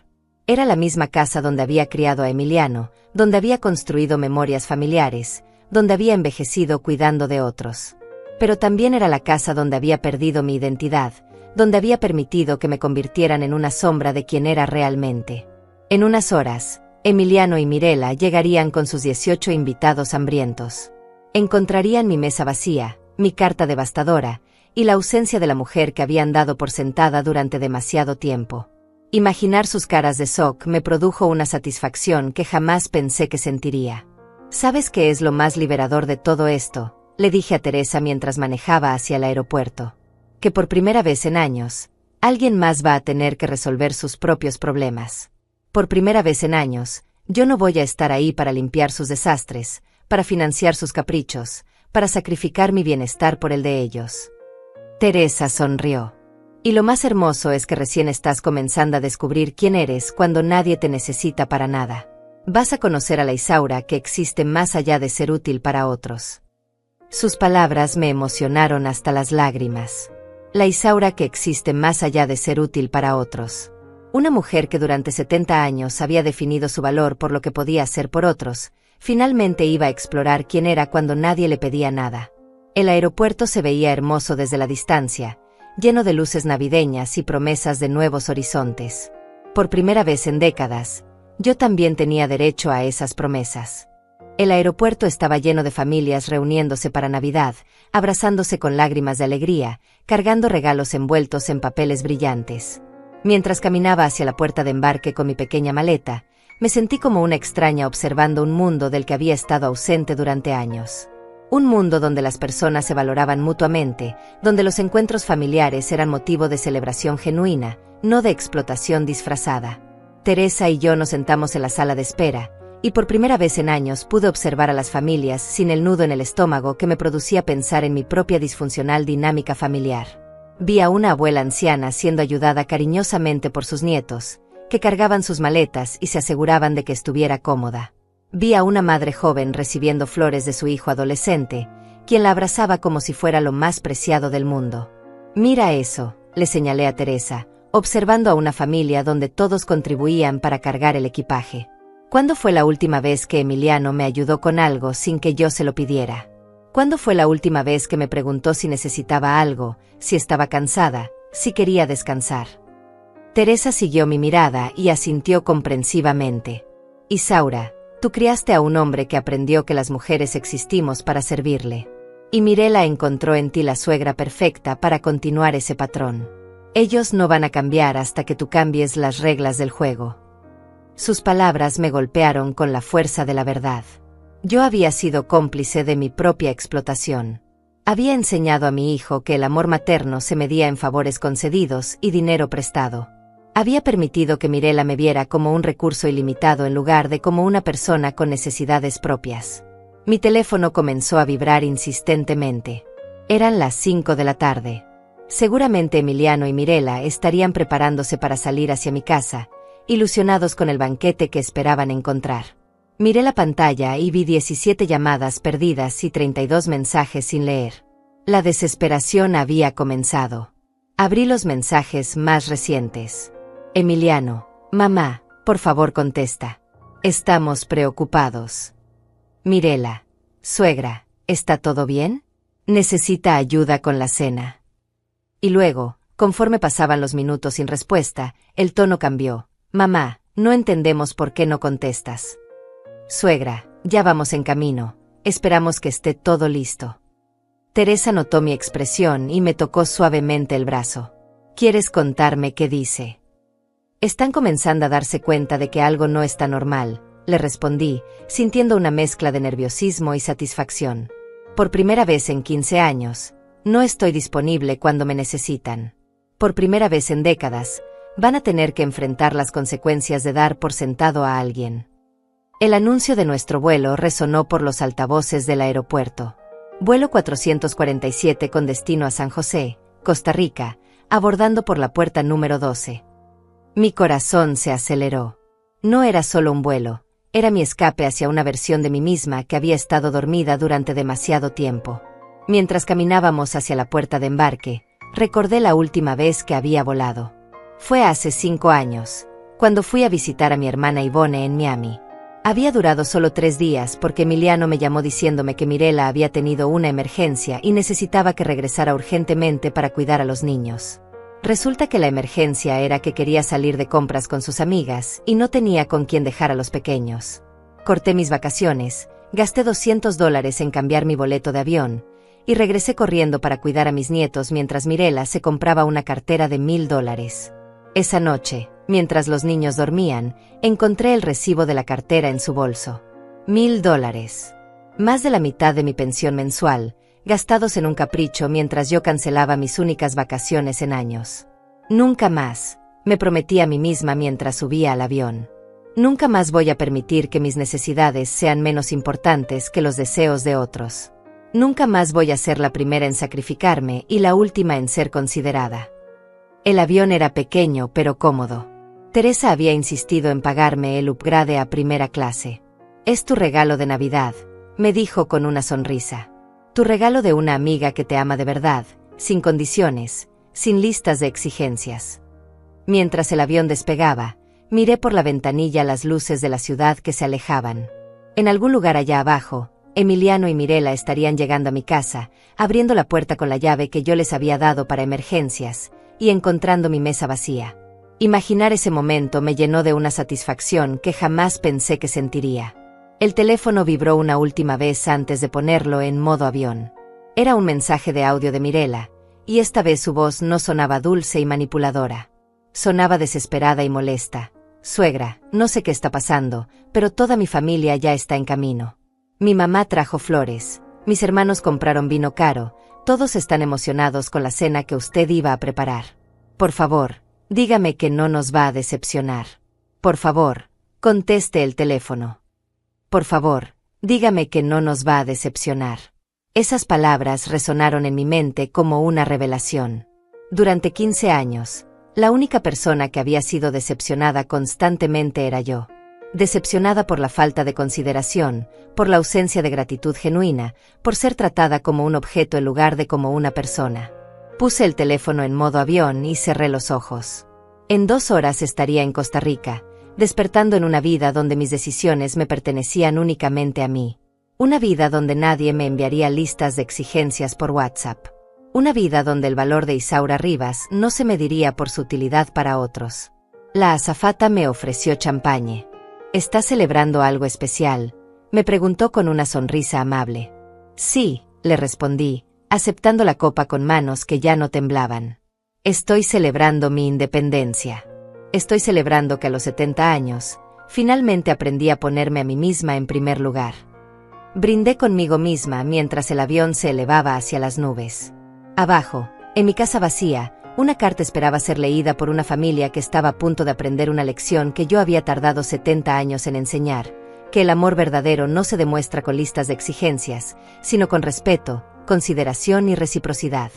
Era la misma casa donde había criado a Emiliano, donde había construido memorias familiares, donde había envejecido cuidando de otros. Pero también era la casa donde había perdido mi identidad, donde había permitido que me convirtieran en una sombra de quien era realmente. En unas horas, Emiliano y Mirela llegarían con sus 18 invitados hambrientos. Encontrarían mi mesa vacía, mi carta devastadora, y la ausencia de la mujer que habían dado por sentada durante demasiado tiempo. Imaginar sus caras de shock me produjo una satisfacción que jamás pensé que sentiría. ¿Sabes qué es lo más liberador de todo esto?, le dije a Teresa mientras manejaba hacia el aeropuerto. Que por primera vez en años, alguien más va a tener que resolver sus propios problemas. Por primera vez en años, yo no voy a estar ahí para limpiar sus desastres, para financiar sus caprichos, para sacrificar mi bienestar por el de ellos. Teresa sonrió. Y lo más hermoso es que recién estás comenzando a descubrir quién eres cuando nadie te necesita para nada. Vas a conocer a la Isaura que existe más allá de ser útil para otros. Sus palabras me emocionaron hasta las lágrimas. La Isaura que existe más allá de ser útil para otros. Una mujer que durante 70 años había definido su valor por lo que podía hacer por otros, finalmente iba a explorar quién era cuando nadie le pedía nada. El aeropuerto se veía hermoso desde la distancia, lleno de luces navideñas y promesas de nuevos horizontes. Por primera vez en décadas, yo también tenía derecho a esas promesas. El aeropuerto estaba lleno de familias reuniéndose para Navidad, abrazándose con lágrimas de alegría, cargando regalos envueltos en papeles brillantes. Mientras caminaba hacia la puerta de embarque con mi pequeña maleta, me sentí como una extraña observando un mundo del que había estado ausente durante años. Un mundo donde las personas se valoraban mutuamente, donde los encuentros familiares eran motivo de celebración genuina, no de explotación disfrazada. Teresa y yo nos sentamos en la sala de espera, y por primera vez en años pude observar a las familias sin el nudo en el estómago que me producía pensar en mi propia disfuncional dinámica familiar. Vi a una abuela anciana siendo ayudada cariñosamente por sus nietos, que cargaban sus maletas y se aseguraban de que estuviera cómoda. Vi a una madre joven recibiendo flores de su hijo adolescente, quien la abrazaba como si fuera lo más preciado del mundo. «Mira eso», le señalé a Teresa, observando a una familia donde todos contribuían para cargar el equipaje. ¿Cuándo fue la última vez que Emiliano me ayudó con algo sin que yo se lo pidiera? ¿Cuándo fue la última vez que me preguntó si necesitaba algo, si estaba cansada, si quería descansar? Teresa siguió mi mirada y asintió comprensivamente. «Isaura, tú criaste a un hombre que aprendió que las mujeres existimos para servirle. Y Mirela encontró en ti la suegra perfecta para continuar ese patrón. Ellos no van a cambiar hasta que tú cambies las reglas del juego. Sus palabras me golpearon con la fuerza de la verdad. Yo había sido cómplice de mi propia explotación. Había enseñado a mi hijo que el amor materno se medía en favores concedidos y dinero prestado. Había permitido que Mirela me viera como un recurso ilimitado en lugar de como una persona con necesidades propias. Mi teléfono comenzó a vibrar insistentemente. Eran las 5 de la tarde. Seguramente Emiliano y Mirela estarían preparándose para salir hacia mi casa, ilusionados con el banquete que esperaban encontrar. Miré la pantalla y vi 17 llamadas perdidas y 32 mensajes sin leer. La desesperación había comenzado. Abrí los mensajes más recientes. Emiliano: mamá, por favor contesta. Estamos preocupados. Mirela: suegra, ¿está todo bien? Necesita ayuda con la cena. Y luego, conforme pasaban los minutos sin respuesta, el tono cambió. Mamá, no entendemos por qué no contestas. Suegra: ya vamos en camino, esperamos que esté todo listo. Teresa notó mi expresión y me tocó suavemente el brazo. ¿Quieres contarme qué dice? Están comenzando a darse cuenta de que algo no está normal, le respondí, sintiendo una mezcla de nerviosismo y satisfacción. Por primera vez en 15 años, no estoy disponible cuando me necesitan. Por primera vez en décadas, van a tener que enfrentar las consecuencias de dar por sentado a alguien. El anuncio de nuestro vuelo resonó por los altavoces del aeropuerto. Vuelo 447 con destino a San José, Costa Rica, abordando por la puerta número 12. Mi corazón se aceleró. No era solo un vuelo, era mi escape hacia una versión de mí misma que había estado dormida durante demasiado tiempo. Mientras caminábamos hacia la puerta de embarque, recordé la última vez que había volado. Fue hace 5 años, cuando fui a visitar a mi hermana Ivone en Miami. Había durado solo 3 días porque Emiliano me llamó diciéndome que Mirela había tenido una emergencia y necesitaba que regresara urgentemente para cuidar a los niños. Resulta que la emergencia era que quería salir de compras con sus amigas y no tenía con quién dejar a los pequeños. Corté mis vacaciones, gasté $200 en cambiar mi boleto de avión, y regresé corriendo para cuidar a mis nietos mientras Mirela se compraba una cartera de $1000. Esa noche, mientras los niños dormían, encontré el recibo de la cartera en su bolso. $1000. Más de la mitad de mi pensión mensual, gastados en un capricho mientras yo cancelaba mis únicas vacaciones en años. Nunca más, me prometí a mí misma mientras subía al avión. Nunca más voy a permitir que mis necesidades sean menos importantes que los deseos de otros. Nunca más voy a ser la primera en sacrificarme y la última en ser considerada. El avión era pequeño pero cómodo. Teresa había insistido en pagarme el upgrade a primera clase. Es tu regalo de Navidad, me dijo con una sonrisa. Tu regalo de una amiga que te ama de verdad, sin condiciones, sin listas de exigencias. Mientras el avión despegaba, miré por la ventanilla las luces de la ciudad que se alejaban. En algún lugar allá abajo, Emiliano y Mirela estarían llegando a mi casa, abriendo la puerta con la llave que yo les había dado para emergencias, y encontrando mi mesa vacía. Imaginar ese momento me llenó de una satisfacción que jamás pensé que sentiría. El teléfono vibró una última vez antes de ponerlo en modo avión. Era un mensaje de audio de Mirela, y esta vez su voz no sonaba dulce y manipuladora. Sonaba desesperada y molesta. Suegra, no sé qué está pasando, pero toda mi familia ya está en camino. Mi mamá trajo flores, mis hermanos compraron vino caro, todos están emocionados con la cena que usted iba a preparar. Por favor, dígame que no nos va a decepcionar. Por favor, conteste el teléfono. Por favor, dígame que no nos va a decepcionar. Esas palabras resonaron en mi mente como una revelación. Durante 15 años, la única persona que había sido decepcionada constantemente era yo. Decepcionada por la falta de consideración, por la ausencia de gratitud genuina, por ser tratada como un objeto en lugar de como una persona. Puse el teléfono en modo avión y cerré los ojos. En 2 horas estaría en Costa Rica, despertando en una vida donde mis decisiones me pertenecían únicamente a mí. Una vida donde nadie me enviaría listas de exigencias por WhatsApp. Una vida donde el valor de Isaura Rivas no se mediría por su utilidad para otros. La azafata me ofreció champagne. ¿Estás celebrando algo especial?, me preguntó con una sonrisa amable. Sí, le respondí, aceptando la copa con manos que ya no temblaban. Estoy celebrando mi independencia. Estoy celebrando que a los 70 años, finalmente aprendí a ponerme a mí misma en primer lugar. Brindé conmigo misma mientras el avión se elevaba hacia las nubes. Abajo, en mi casa vacía, una carta esperaba ser leída por una familia que estaba a punto de aprender una lección que yo había tardado 70 años en enseñar, que el amor verdadero no se demuestra con listas de exigencias, sino con respeto, consideración y reciprocidad.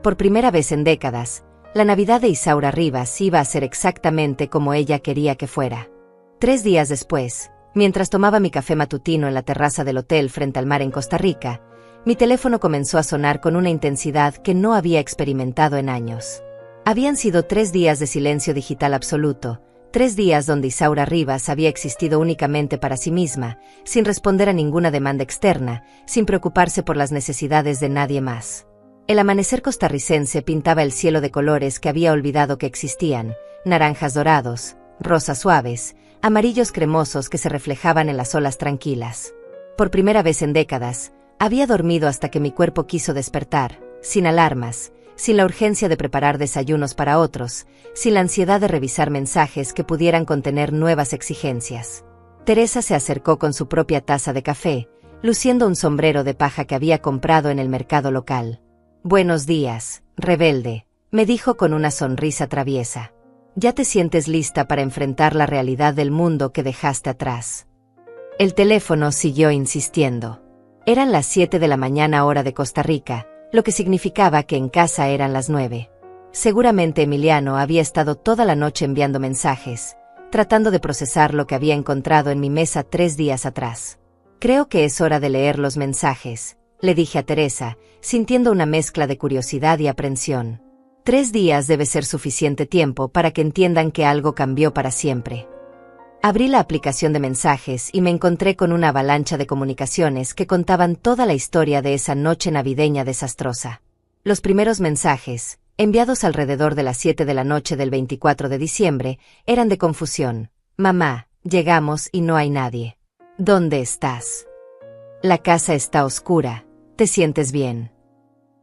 Por primera vez en décadas, la Navidad de Isaura Rivas iba a ser exactamente como ella quería que fuera. 3 días después, mientras tomaba mi café matutino en la terraza del hotel frente al mar en Costa Rica, mi teléfono comenzó a sonar con una intensidad que no había experimentado en años. Habían sido 3 días de silencio digital absoluto, 3 días donde Isaura Rivas había existido únicamente para sí misma, sin responder a ninguna demanda externa, sin preocuparse por las necesidades de nadie más. El amanecer costarricense pintaba el cielo de colores que había olvidado que existían, naranjas dorados, rosas suaves, amarillos cremosos que se reflejaban en las olas tranquilas. Por primera vez en décadas, había dormido hasta que mi cuerpo quiso despertar, sin alarmas, sin la urgencia de preparar desayunos para otros, sin la ansiedad de revisar mensajes que pudieran contener nuevas exigencias. Teresa se acercó con su propia taza de café, luciendo un sombrero de paja que había comprado en el mercado local. «Buenos días, rebelde», me dijo con una sonrisa traviesa. «¿Ya te sientes lista para enfrentar la realidad del mundo que dejaste atrás?» El teléfono siguió insistiendo. Eran las 7 de la mañana hora de Costa Rica, lo que significaba que en casa eran las 9. Seguramente Emiliano había estado toda la noche enviando mensajes, tratando de procesar lo que había encontrado en mi mesa 3 días atrás. «Creo que es hora de leer los mensajes», le dije a Teresa, sintiendo una mezcla de curiosidad y aprensión. 3 días debe ser suficiente tiempo para que entiendan que algo cambió para siempre. Abrí la aplicación de mensajes y me encontré con una avalancha de comunicaciones que contaban toda la historia de esa noche navideña desastrosa. Los primeros mensajes, enviados alrededor de las 7 de la noche del 24 de diciembre, eran de confusión. «Mamá, llegamos y no hay nadie. ¿Dónde estás? La casa está oscura. ¿Te sientes bien?»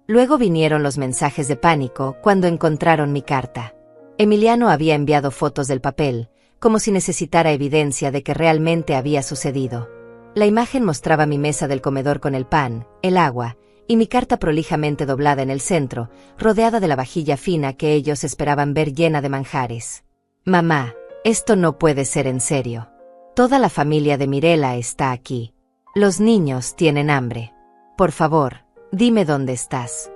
Luego vinieron los mensajes de pánico cuando encontraron mi carta. Emiliano había enviado fotos del papel, como si necesitara evidencia de que realmente había sucedido. La imagen mostraba mi mesa del comedor con el pan, el agua, y mi carta prolijamente doblada en el centro, rodeada de la vajilla fina que ellos esperaban ver llena de manjares. «Mamá, esto no puede ser en serio. Toda la familia de Mirela está aquí. Los niños tienen hambre. Por favor, dime dónde estás».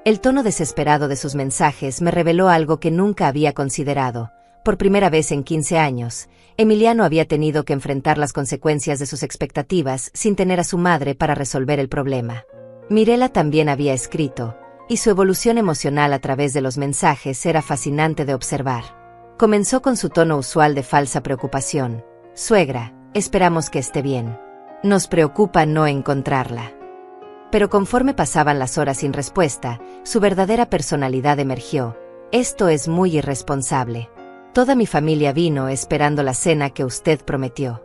El tono desesperado de sus mensajes me reveló algo que nunca había considerado. Por primera vez en 15 años, Emiliano había tenido que enfrentar las consecuencias de sus expectativas sin tener a su madre para resolver el problema. Mirela también había escrito, y su evolución emocional a través de los mensajes era fascinante de observar. Comenzó con su tono usual de falsa preocupación. «Suegra, esperamos que esté bien. Nos preocupa no encontrarla». Pero conforme pasaban las horas sin respuesta, su verdadera personalidad emergió. «Esto es muy irresponsable. Toda mi familia vino esperando la cena que usted prometió».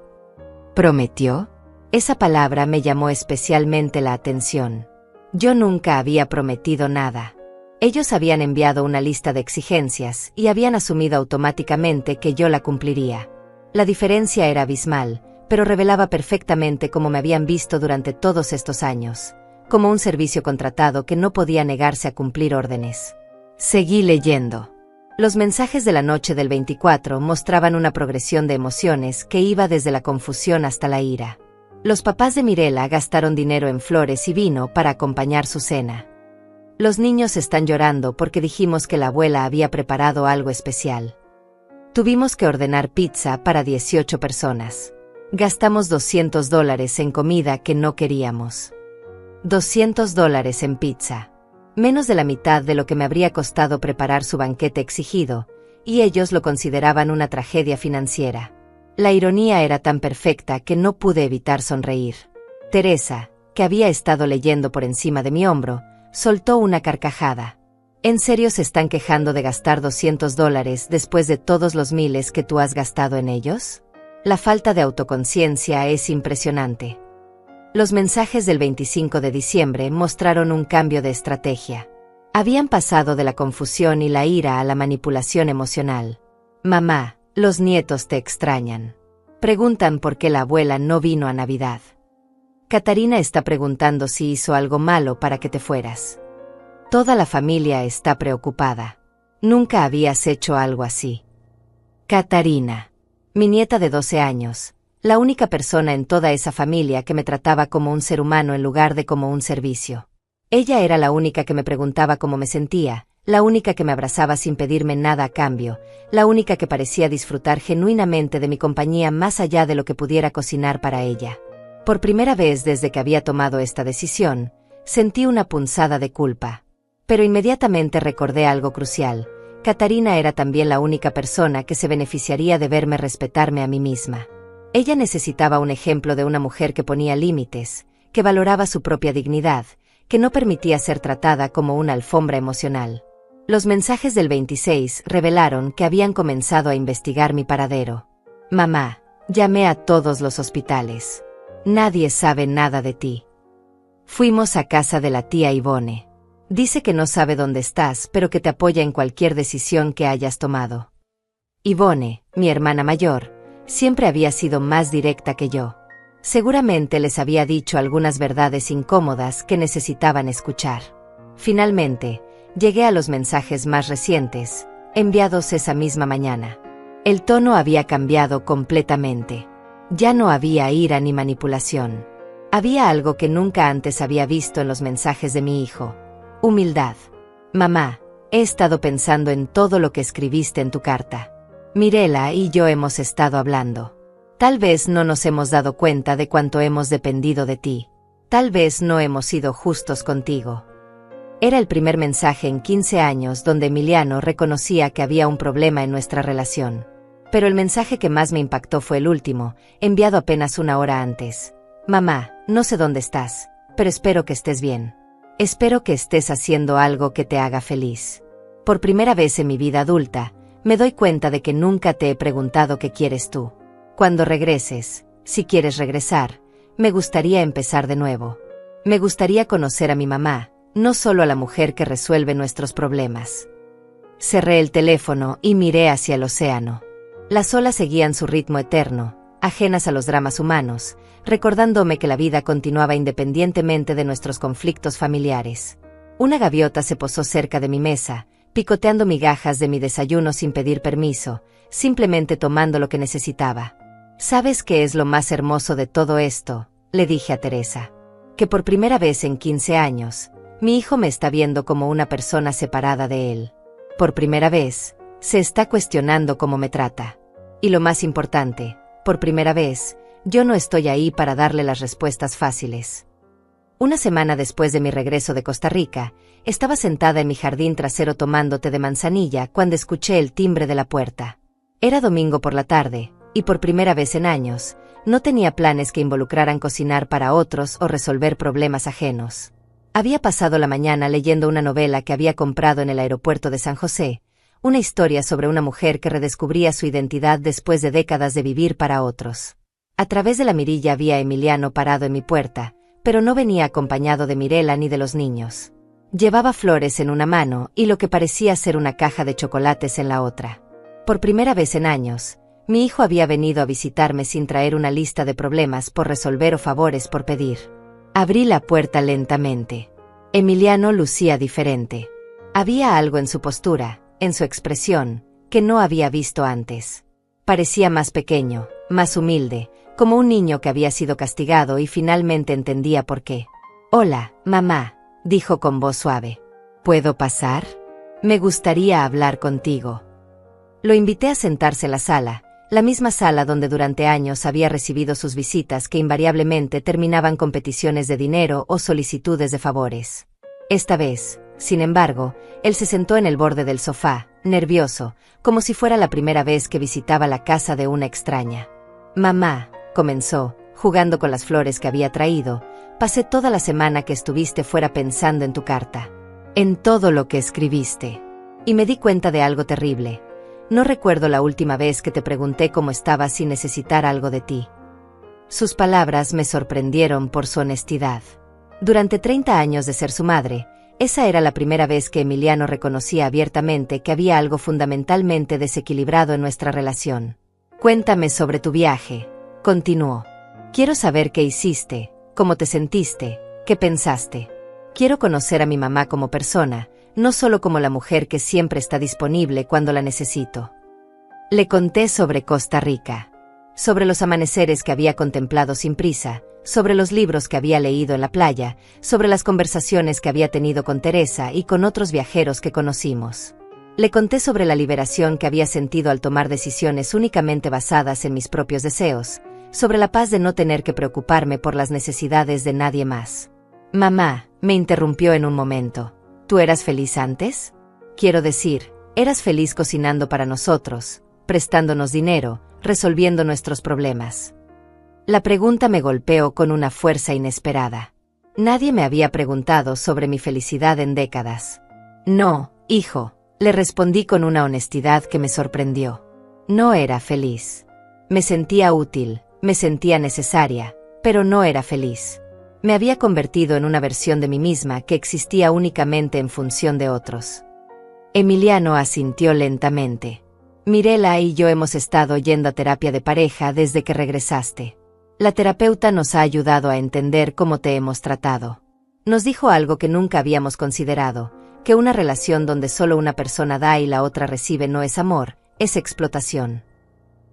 ¿Prometió? Esa palabra me llamó especialmente la atención. Yo nunca había prometido nada. Ellos habían enviado una lista de exigencias y habían asumido automáticamente que yo la cumpliría. La diferencia era abismal, pero revelaba perfectamente cómo me habían visto durante todos estos años, como un servicio contratado que no podía negarse a cumplir órdenes. Seguí leyendo. Los mensajes de la noche del 24 mostraban una progresión de emociones que iba desde la confusión hasta la ira. Los papás de Mirela gastaron dinero en flores y vino para acompañar su cena. Los niños están llorando porque dijimos que la abuela había preparado algo especial. Tuvimos que ordenar pizza para 18 personas. Gastamos $200 en comida que no queríamos. $200 en pizza. Menos de la mitad de lo que me habría costado preparar su banquete exigido, y ellos lo consideraban una tragedia financiera. La ironía era tan perfecta que no pude evitar sonreír. Teresa, que había estado leyendo por encima de mi hombro, soltó una carcajada. ¿En serio se están quejando de gastar $200 después de todos los miles que tú has gastado en ellos? La falta de autoconciencia es impresionante. Los mensajes del 25 de diciembre mostraron un cambio de estrategia. Habían pasado de la confusión y la ira a la manipulación emocional. Mamá, los nietos te extrañan. Preguntan por qué la abuela no vino a Navidad. Catarina está preguntando si hizo algo malo para que te fueras. Toda la familia está preocupada. Nunca habías hecho algo así. Catarina, mi nieta de 12 años, la única persona en toda esa familia que me trataba como un ser humano en lugar de como un servicio. Ella era la única que me preguntaba cómo me sentía, la única que me abrazaba sin pedirme nada a cambio, la única que parecía disfrutar genuinamente de mi compañía más allá de lo que pudiera cocinar para ella. Por primera vez desde que había tomado esta decisión, sentí una punzada de culpa. Pero inmediatamente recordé algo crucial. Catarina era también la única persona que se beneficiaría de verme respetarme a mí misma. Ella necesitaba un ejemplo de una mujer que ponía límites, que valoraba su propia dignidad, que no permitía ser tratada como una alfombra emocional. Los mensajes del 26 revelaron que habían comenzado a investigar mi paradero. Mamá, llamé a todos los hospitales. Nadie sabe nada de ti. Fuimos a casa de la tía Ivone. Dice que no sabe dónde estás, pero que te apoya en cualquier decisión que hayas tomado. Ivone, mi hermana mayor, siempre había sido más directa que yo. Seguramente les había dicho algunas verdades incómodas que necesitaban escuchar. Finalmente, llegué a los mensajes más recientes, enviados esa misma mañana. El tono había cambiado completamente. Ya no había ira ni manipulación. Había algo que nunca antes había visto en los mensajes de mi hijo. Humildad. Mamá, he estado pensando en todo lo que escribiste en tu carta. Mirela y yo hemos estado hablando. Tal vez no nos hemos dado cuenta de cuánto hemos dependido de ti. Tal vez no hemos sido justos contigo. Era el primer mensaje en 15 años donde Emiliano reconocía que había un problema en nuestra relación. Pero el mensaje que más me impactó fue el último, enviado apenas una hora antes. Mamá, no sé dónde estás, pero espero que estés bien. Espero que estés haciendo algo que te haga feliz. Por primera vez en mi vida adulta, me doy cuenta de que nunca te he preguntado qué quieres tú. Cuando regreses, si quieres regresar, me gustaría empezar de nuevo. Me gustaría conocer a mi mamá, no solo a la mujer que resuelve nuestros problemas. Cerré el teléfono y miré hacia el océano. Las olas seguían su ritmo eterno, ajenas a los dramas humanos, recordándome que la vida continuaba independientemente de nuestros conflictos familiares. Una gaviota se posó cerca de mi mesa, picoteando migajas de mi desayuno sin pedir permiso, simplemente tomando lo que necesitaba. ¿Sabes qué es lo más hermoso de todo esto?, le dije a Teresa. Que por primera vez en 15 años, mi hijo me está viendo como una persona separada de él. Por primera vez, se está cuestionando cómo me trata. Y lo más importante, por primera vez, yo no estoy ahí para darle las respuestas fáciles. Una semana después de mi regreso de Costa Rica, estaba sentada en mi jardín trasero tomando té de manzanilla cuando escuché el timbre de la puerta. Era domingo por la tarde, y por primera vez en años, no tenía planes que involucraran cocinar para otros o resolver problemas ajenos. Había pasado la mañana leyendo una novela que había comprado en el aeropuerto de San José, una historia sobre una mujer que redescubría su identidad después de décadas de vivir para otros. A través de la mirilla vi a Emiliano parado en mi puerta, pero no venía acompañado de Mirela ni de los niños. Llevaba flores en una mano y lo que parecía ser una caja de chocolates en la otra. Por primera vez en años, mi hijo había venido a visitarme sin traer una lista de problemas por resolver o favores por pedir. Abrí la puerta lentamente. Emiliano lucía diferente. Había algo en su postura, en su expresión, que no había visto antes. Parecía más pequeño, más humilde, como un niño que había sido castigado y finalmente entendía por qué. «Hola, mamá», dijo con voz suave. «¿Puedo pasar? Me gustaría hablar contigo». Lo invité a sentarse en la sala, la misma sala donde durante años había recibido sus visitas que invariablemente terminaban con peticiones de dinero o solicitudes de favores. Esta vez, sin embargo, él se sentó en el borde del sofá, nervioso, como si fuera la primera vez que visitaba la casa de una extraña. «Mamá», comenzó, jugando con las flores que había traído, «pasé toda la semana que estuviste fuera pensando en tu carta. En todo lo que escribiste. Y me di cuenta de algo terrible. No recuerdo la última vez que te pregunté cómo estabas sin necesitar algo de ti. Sus palabras me sorprendieron por su honestidad. Durante 30 años de ser su madre, esa era la primera vez que Emiliano reconocía abiertamente que había algo fundamentalmente desequilibrado en nuestra relación. Cuéntame sobre tu viaje, continuó. Quiero saber qué hiciste, cómo te sentiste, qué pensaste. Quiero conocer a mi mamá como persona, no solo como la mujer que siempre está disponible cuando la necesito. Le conté sobre Costa Rica, sobre los amaneceres que había contemplado sin prisa, sobre los libros que había leído en la playa, sobre las conversaciones que había tenido con Teresa y con otros viajeros que conocimos. Le conté sobre la liberación que había sentido al tomar decisiones únicamente basadas en mis propios deseos, sobre la paz de no tener que preocuparme por las necesidades de nadie más. Mamá, me interrumpió en un momento. ¿Tú eras feliz antes? Quiero decir, eras feliz cocinando para nosotros, prestándonos dinero, resolviendo nuestros problemas. La pregunta me golpeó con una fuerza inesperada. Nadie me había preguntado sobre mi felicidad en décadas. No, hijo, le respondí con una honestidad que me sorprendió. No era feliz. Me sentía útil, me sentía necesaria, pero no era feliz. Me había convertido en una versión de mí misma que existía únicamente en función de otros. Emiliano asintió lentamente. Mirela y yo hemos estado yendo a terapia de pareja desde que regresaste. La terapeuta nos ha ayudado a entender cómo te hemos tratado. Nos dijo algo que nunca habíamos considerado, que una relación donde solo una persona da y la otra recibe no es amor, es explotación.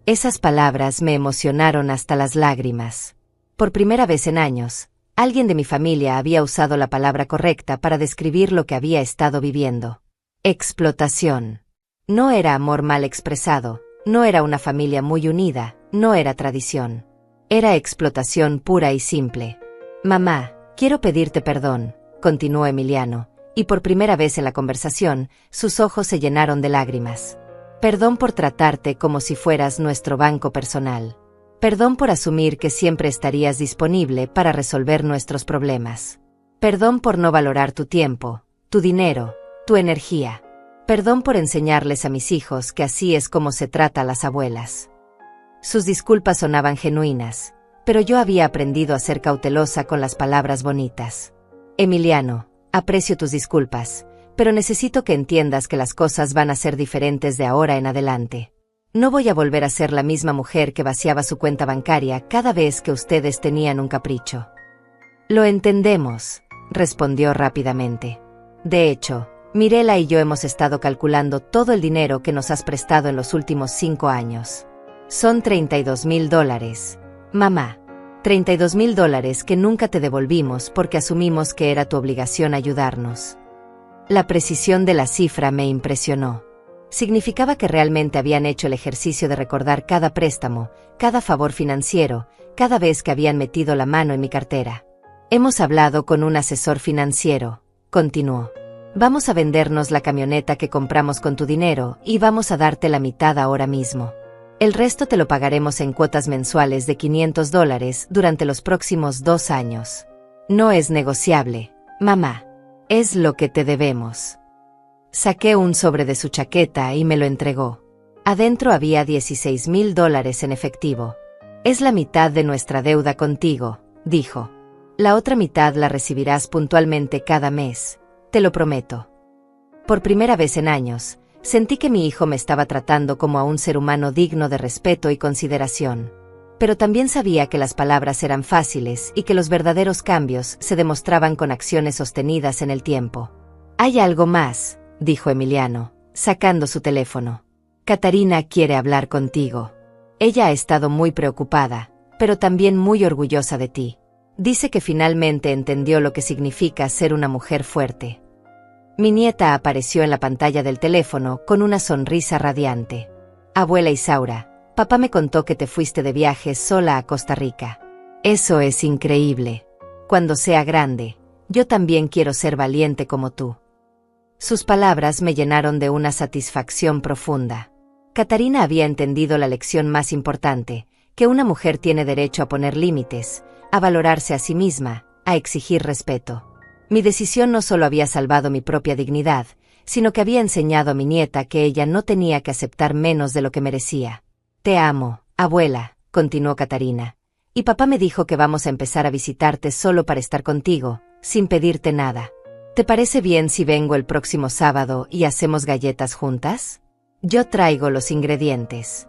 Esas palabras me emocionaron hasta las lágrimas. Por primera vez en años, alguien de mi familia había usado la palabra correcta para describir lo que había estado viviendo. Explotación. No era amor mal expresado, no era una familia muy unida, no era tradición. Era explotación pura y simple. Mamá, quiero pedirte perdón, continuó Emiliano, y por primera vez en la conversación, sus ojos se llenaron de lágrimas. Perdón por tratarte como si fueras nuestro banco personal. Perdón por asumir que siempre estarías disponible para resolver nuestros problemas. Perdón por no valorar tu tiempo, tu dinero, tu energía. Perdón por enseñarles a mis hijos que así es como se trata a las abuelas. Sus disculpas sonaban genuinas, pero yo había aprendido a ser cautelosa con las palabras bonitas. Emiliano, aprecio tus disculpas, pero necesito que entiendas que las cosas van a ser diferentes de ahora en adelante. No voy a volver a ser la misma mujer que vaciaba su cuenta bancaria cada vez que ustedes tenían un capricho. Lo entendemos, respondió rápidamente. De hecho, Mirela y yo hemos estado calculando todo el dinero que nos has prestado en los últimos 5 años. Son $32,000, mamá. $32,000 que nunca te devolvimos porque asumimos que era tu obligación ayudarnos. La precisión de la cifra me impresionó. Significaba que realmente habían hecho el ejercicio de recordar cada préstamo, cada favor financiero, cada vez que habían metido la mano en mi cartera. Hemos hablado con un asesor financiero, continuó. Vamos a vendernos la camioneta que compramos con tu dinero y vamos a darte la mitad ahora mismo. El resto te lo pagaremos en cuotas mensuales de $500 durante los próximos 2 años. No es negociable, mamá. Es lo que te debemos. Saqué un sobre de su chaqueta y me lo entregó. Adentro había $16,000 en efectivo. Es la mitad de nuestra deuda contigo, dijo. La otra mitad la recibirás puntualmente cada mes, te lo prometo. Por primera vez en años, sentí que mi hijo me estaba tratando como a un ser humano digno de respeto y consideración. Pero también sabía que las palabras eran fáciles y que los verdaderos cambios se demostraban con acciones sostenidas en el tiempo. Hay algo más, dijo Emiliano, sacando su teléfono. Catarina quiere hablar contigo. Ella ha estado muy preocupada, pero también muy orgullosa de ti. Dice que finalmente entendió lo que significa ser una mujer fuerte. Mi nieta apareció en la pantalla del teléfono con una sonrisa radiante. Abuela Isaura, papá me contó que te fuiste de viaje sola a Costa Rica. Eso es increíble. Cuando sea grande, yo también quiero ser valiente como tú. Sus palabras me llenaron de una satisfacción profunda. Catarina había entendido la lección más importante, que una mujer tiene derecho a poner límites, a valorarse a sí misma, a exigir respeto. Mi decisión no solo había salvado mi propia dignidad, sino que había enseñado a mi nieta que ella no tenía que aceptar menos de lo que merecía. Te amo, abuela, continuó Catarina, Y papá me dijo que vamos a empezar a visitarte solo para estar contigo, sin pedirte nada. ¿Te parece bien si vengo el próximo sábado y hacemos galletas juntas? Yo traigo los ingredientes.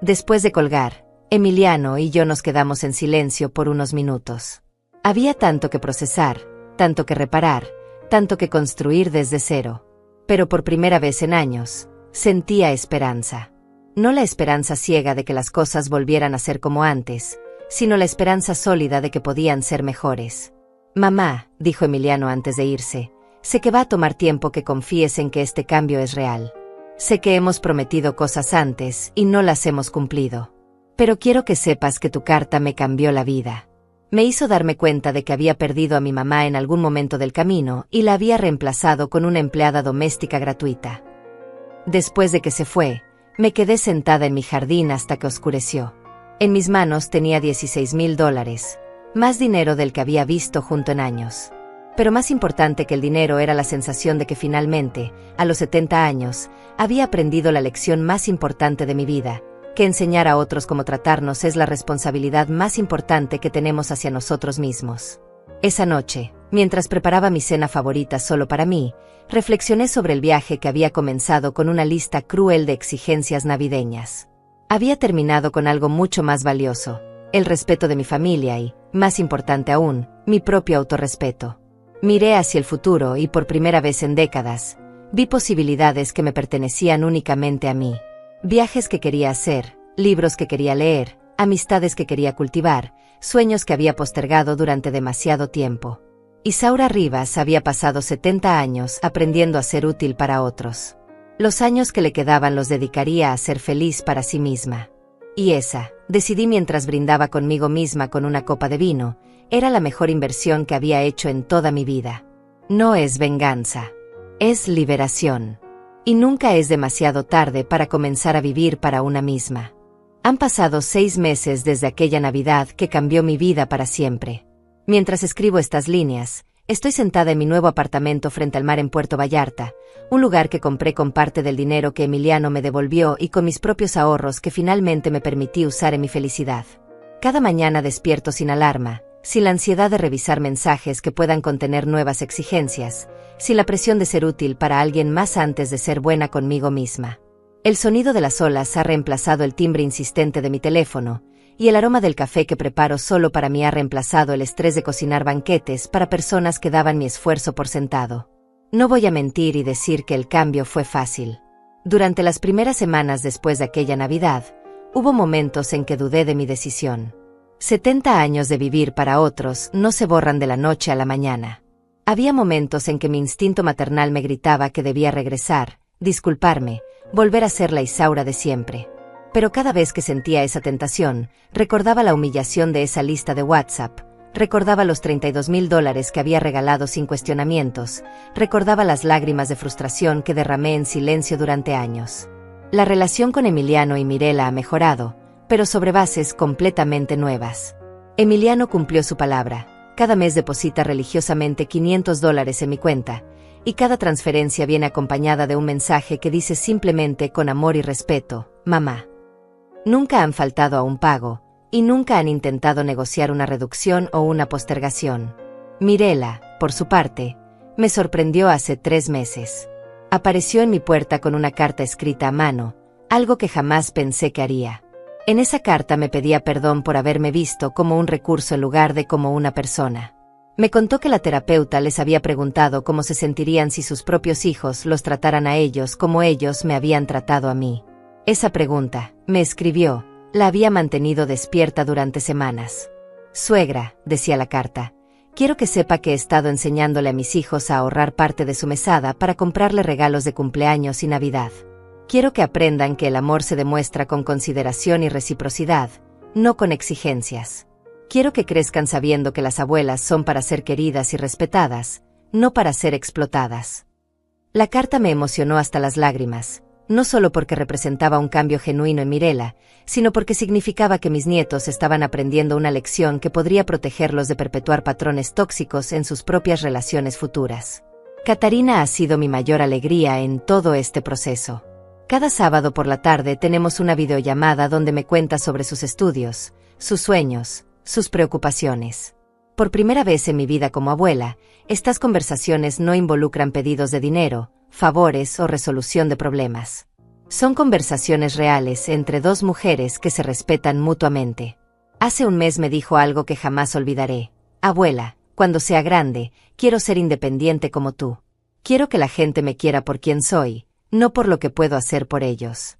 Después de colgar, Emiliano y yo nos quedamos en silencio por unos minutos. Había tanto que procesar, tanto que reparar, tanto que construir desde cero. Pero por primera vez en años, sentía esperanza. No la esperanza ciega de que las cosas volvieran a ser como antes, sino la esperanza sólida de que podían ser mejores. Mamá, dijo Emiliano antes de irse, sé que va a tomar tiempo que confíes en que este cambio es real. Sé que hemos prometido cosas antes y no las hemos cumplido. Pero quiero que sepas que tu carta me cambió la vida. Me hizo darme cuenta de que había perdido a mi mamá en algún momento del camino y la había reemplazado con una empleada doméstica gratuita. Después de que se fue, me quedé sentada en mi jardín hasta que oscureció. En mis manos tenía $16,000, más dinero del que había visto junto en años. Pero más importante que el dinero era la sensación de que finalmente, a los 70 años, había aprendido la lección más importante de mi vida, que enseñar a otros cómo tratarnos es la responsabilidad más importante que tenemos hacia nosotros mismos. Esa noche, mientras preparaba mi cena favorita solo para mí, reflexioné sobre el viaje que había comenzado con una lista cruel de exigencias navideñas. Había terminado con algo mucho más valioso, el respeto de mi familia y, más importante aún, mi propio autorrespeto. Miré hacia el futuro y por primera vez en décadas, vi posibilidades que me pertenecían únicamente a mí. Viajes que quería hacer, libros que quería leer, amistades que quería cultivar, sueños que había postergado durante demasiado tiempo. Isaura Rivas había pasado 70 años aprendiendo a ser útil para otros. Los años que le quedaban los dedicaría a ser feliz para sí misma. Y esa, decidí mientras brindaba conmigo misma con una copa de vino, era la mejor inversión que había hecho en toda mi vida. No es venganza. Es liberación. Y nunca es demasiado tarde para comenzar a vivir para una misma. Han pasado 6 meses desde aquella Navidad que cambió mi vida para siempre. Mientras escribo estas líneas, estoy sentada en mi nuevo apartamento frente al mar en Puerto Vallarta, un lugar que compré con parte del dinero que Emiliano me devolvió y con mis propios ahorros que finalmente me permití usar en mi felicidad. Cada mañana despierto sin alarma, sin la ansiedad de revisar mensajes que puedan contener nuevas exigencias, sin la presión de ser útil para alguien más antes de ser buena conmigo misma. El sonido de las olas ha reemplazado el timbre insistente de mi teléfono, y el aroma del café que preparo solo para mí ha reemplazado el estrés de cocinar banquetes para personas que daban mi esfuerzo por sentado. No voy a mentir y decir que el cambio fue fácil. Durante las primeras semanas después de aquella Navidad, hubo momentos en que dudé de mi decisión. 70 años de vivir para otros no se borran de la noche a la mañana. Había momentos en que mi instinto maternal me gritaba que debía regresar, disculparme, volver a ser la Isaura de siempre. Pero cada vez que sentía esa tentación, recordaba la humillación de esa lista de WhatsApp, recordaba los $32,000 que había regalado sin cuestionamientos, recordaba las lágrimas de frustración que derramé en silencio durante años. La relación con Emiliano y Mirela ha mejorado, pero sobre bases completamente nuevas. Emiliano cumplió su palabra, cada mes deposita religiosamente $500 en mi cuenta, y cada transferencia viene acompañada de un mensaje que dice simplemente con amor y respeto, mamá. Nunca han faltado a un pago, y nunca han intentado negociar una reducción o una postergación. Mirela, por su parte, me sorprendió hace 3 meses. Apareció en mi puerta con una carta escrita a mano, algo que jamás pensé que haría. En esa carta me pedía perdón por haberme visto como un recurso en lugar de como una persona. Me contó que la terapeuta les había preguntado cómo se sentirían si sus propios hijos los trataran a ellos como ellos me habían tratado a mí. Esa pregunta, me escribió, la había mantenido despierta durante semanas. Suegra, decía la carta, quiero que sepa que he estado enseñándole a mis hijos a ahorrar parte de su mesada para comprarle regalos de cumpleaños y Navidad. Quiero que aprendan que el amor se demuestra con consideración y reciprocidad, no con exigencias. Quiero que crezcan sabiendo que las abuelas son para ser queridas y respetadas, no para ser explotadas. La carta me emocionó hasta las lágrimas, no solo porque representaba un cambio genuino en Mirela, sino porque significaba que mis nietos estaban aprendiendo una lección que podría protegerlos de perpetuar patrones tóxicos en sus propias relaciones futuras. Catarina ha sido mi mayor alegría en todo este proceso. Cada sábado por la tarde tenemos una videollamada donde me cuenta sobre sus estudios, sus sueños, sus preocupaciones. Por primera vez en mi vida como abuela, estas conversaciones no involucran pedidos de dinero, favores o resolución de problemas. Son conversaciones reales entre dos mujeres que se respetan mutuamente. Hace un mes me dijo algo que jamás olvidaré. Abuela, cuando sea grande, quiero ser independiente como tú. Quiero que la gente me quiera por quien soy, no por lo que puedo hacer por ellos.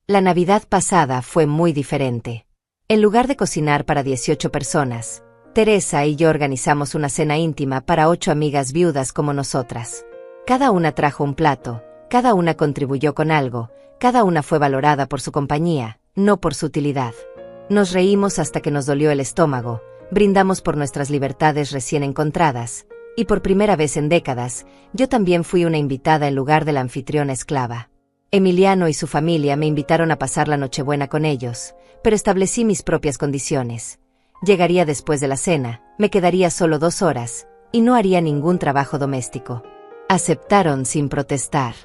La Navidad pasada fue muy diferente. En lugar de cocinar para 18 personas, Teresa y yo organizamos una cena íntima para 8 amigas viudas como nosotras. Cada una trajo un plato, cada una contribuyó con algo, cada una fue valorada por su compañía, no por su utilidad. Nos reímos hasta que nos dolió el estómago, brindamos por nuestras libertades recién encontradas, y por primera vez en décadas, yo también fui una invitada en lugar de la anfitriona esclava. Emiliano y su familia me invitaron a pasar la Nochebuena con ellos, pero establecí mis propias condiciones. Llegaría después de la cena, me quedaría solo 2 horas, y no haría ningún trabajo doméstico. Aceptaron sin protestar.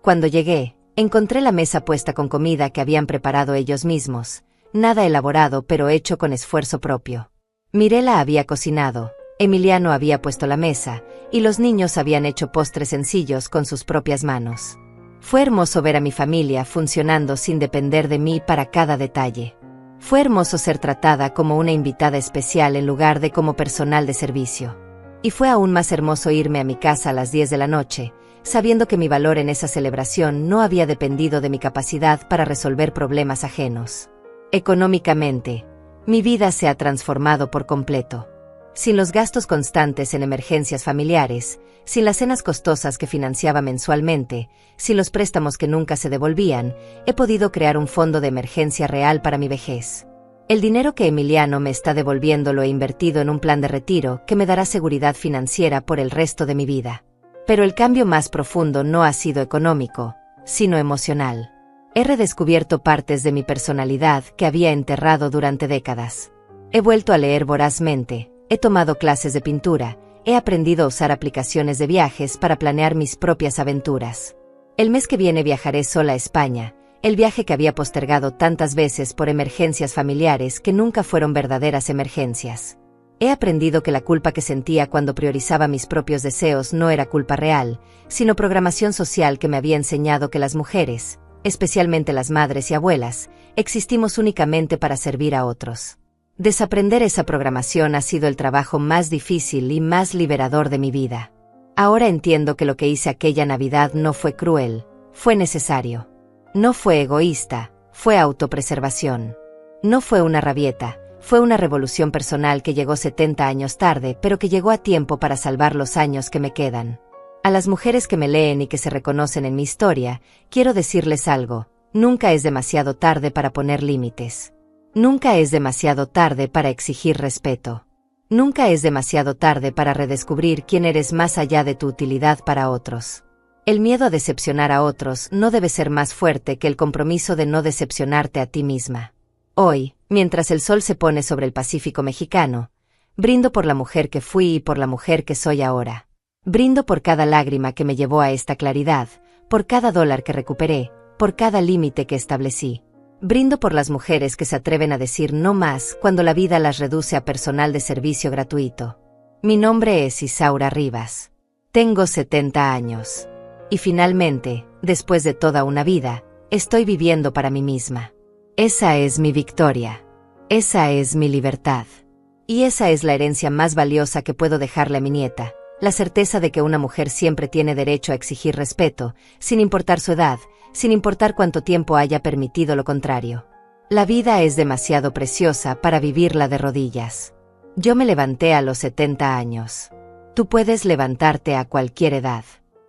Cuando llegué, encontré la mesa puesta con comida que habían preparado ellos mismos, nada elaborado pero hecho con esfuerzo propio. Mirela había cocinado, Emiliano había puesto la mesa, y los niños habían hecho postres sencillos con sus propias manos. Fue hermoso ver a mi familia funcionando sin depender de mí para cada detalle. Fue hermoso ser tratada como una invitada especial en lugar de como personal de servicio. Y fue aún más hermoso irme a mi casa a las 10 de la noche, sabiendo que mi valor en esa celebración no había dependido de mi capacidad para resolver problemas ajenos. Económicamente, mi vida se ha transformado por completo. Sin los gastos constantes en emergencias familiares, sin las cenas costosas que financiaba mensualmente, sin los préstamos que nunca se devolvían, he podido crear un fondo de emergencia real para mi vejez. El dinero que Emiliano me está devolviendo lo he invertido en un plan de retiro que me dará seguridad financiera por el resto de mi vida. Pero el cambio más profundo no ha sido económico, sino emocional. He redescubierto partes de mi personalidad que había enterrado durante décadas. He vuelto a leer vorazmente, he tomado clases de pintura, he aprendido a usar aplicaciones de viajes para planear mis propias aventuras. El mes que viene viajaré sola a España, el viaje que había postergado tantas veces por emergencias familiares que nunca fueron verdaderas emergencias. He aprendido que la culpa que sentía cuando priorizaba mis propios deseos no era culpa real, sino programación social que me había enseñado que las mujeres, especialmente las madres y abuelas, existimos únicamente para servir a otros. Desaprender esa programación ha sido el trabajo más difícil y más liberador de mi vida. Ahora entiendo que lo que hice aquella Navidad no fue cruel, fue necesario. No fue egoísta, fue autopreservación. No fue una rabieta, fue una revolución personal que llegó 70 años tarde, pero que llegó a tiempo para salvar los años que me quedan. A las mujeres que me leen y que se reconocen en mi historia, quiero decirles algo: nunca es demasiado tarde para poner límites. Nunca es demasiado tarde para exigir respeto. Nunca es demasiado tarde para redescubrir quién eres más allá de tu utilidad para otros. El miedo a decepcionar a otros no debe ser más fuerte que el compromiso de no decepcionarte a ti misma. Hoy, mientras el sol se pone sobre el Pacífico mexicano, brindo por la mujer que fui y por la mujer que soy ahora. Brindo por cada lágrima que me llevó a esta claridad, por cada dólar que recuperé, por cada límite que establecí. Brindo por las mujeres que se atreven a decir no más cuando la vida las reduce a personal de servicio gratuito. Mi nombre es Isaura Rivas. Tengo 70 años. Y finalmente, después de toda una vida, estoy viviendo para mí misma. Esa es mi victoria. Esa es mi libertad. Y esa es la herencia más valiosa que puedo dejarle a mi nieta, la certeza de que una mujer siempre tiene derecho a exigir respeto, sin importar su edad, sin importar cuánto tiempo haya permitido lo contrario. La vida es demasiado preciosa para vivirla de rodillas. Yo me levanté a los 70 años. Tú puedes levantarte a cualquier edad.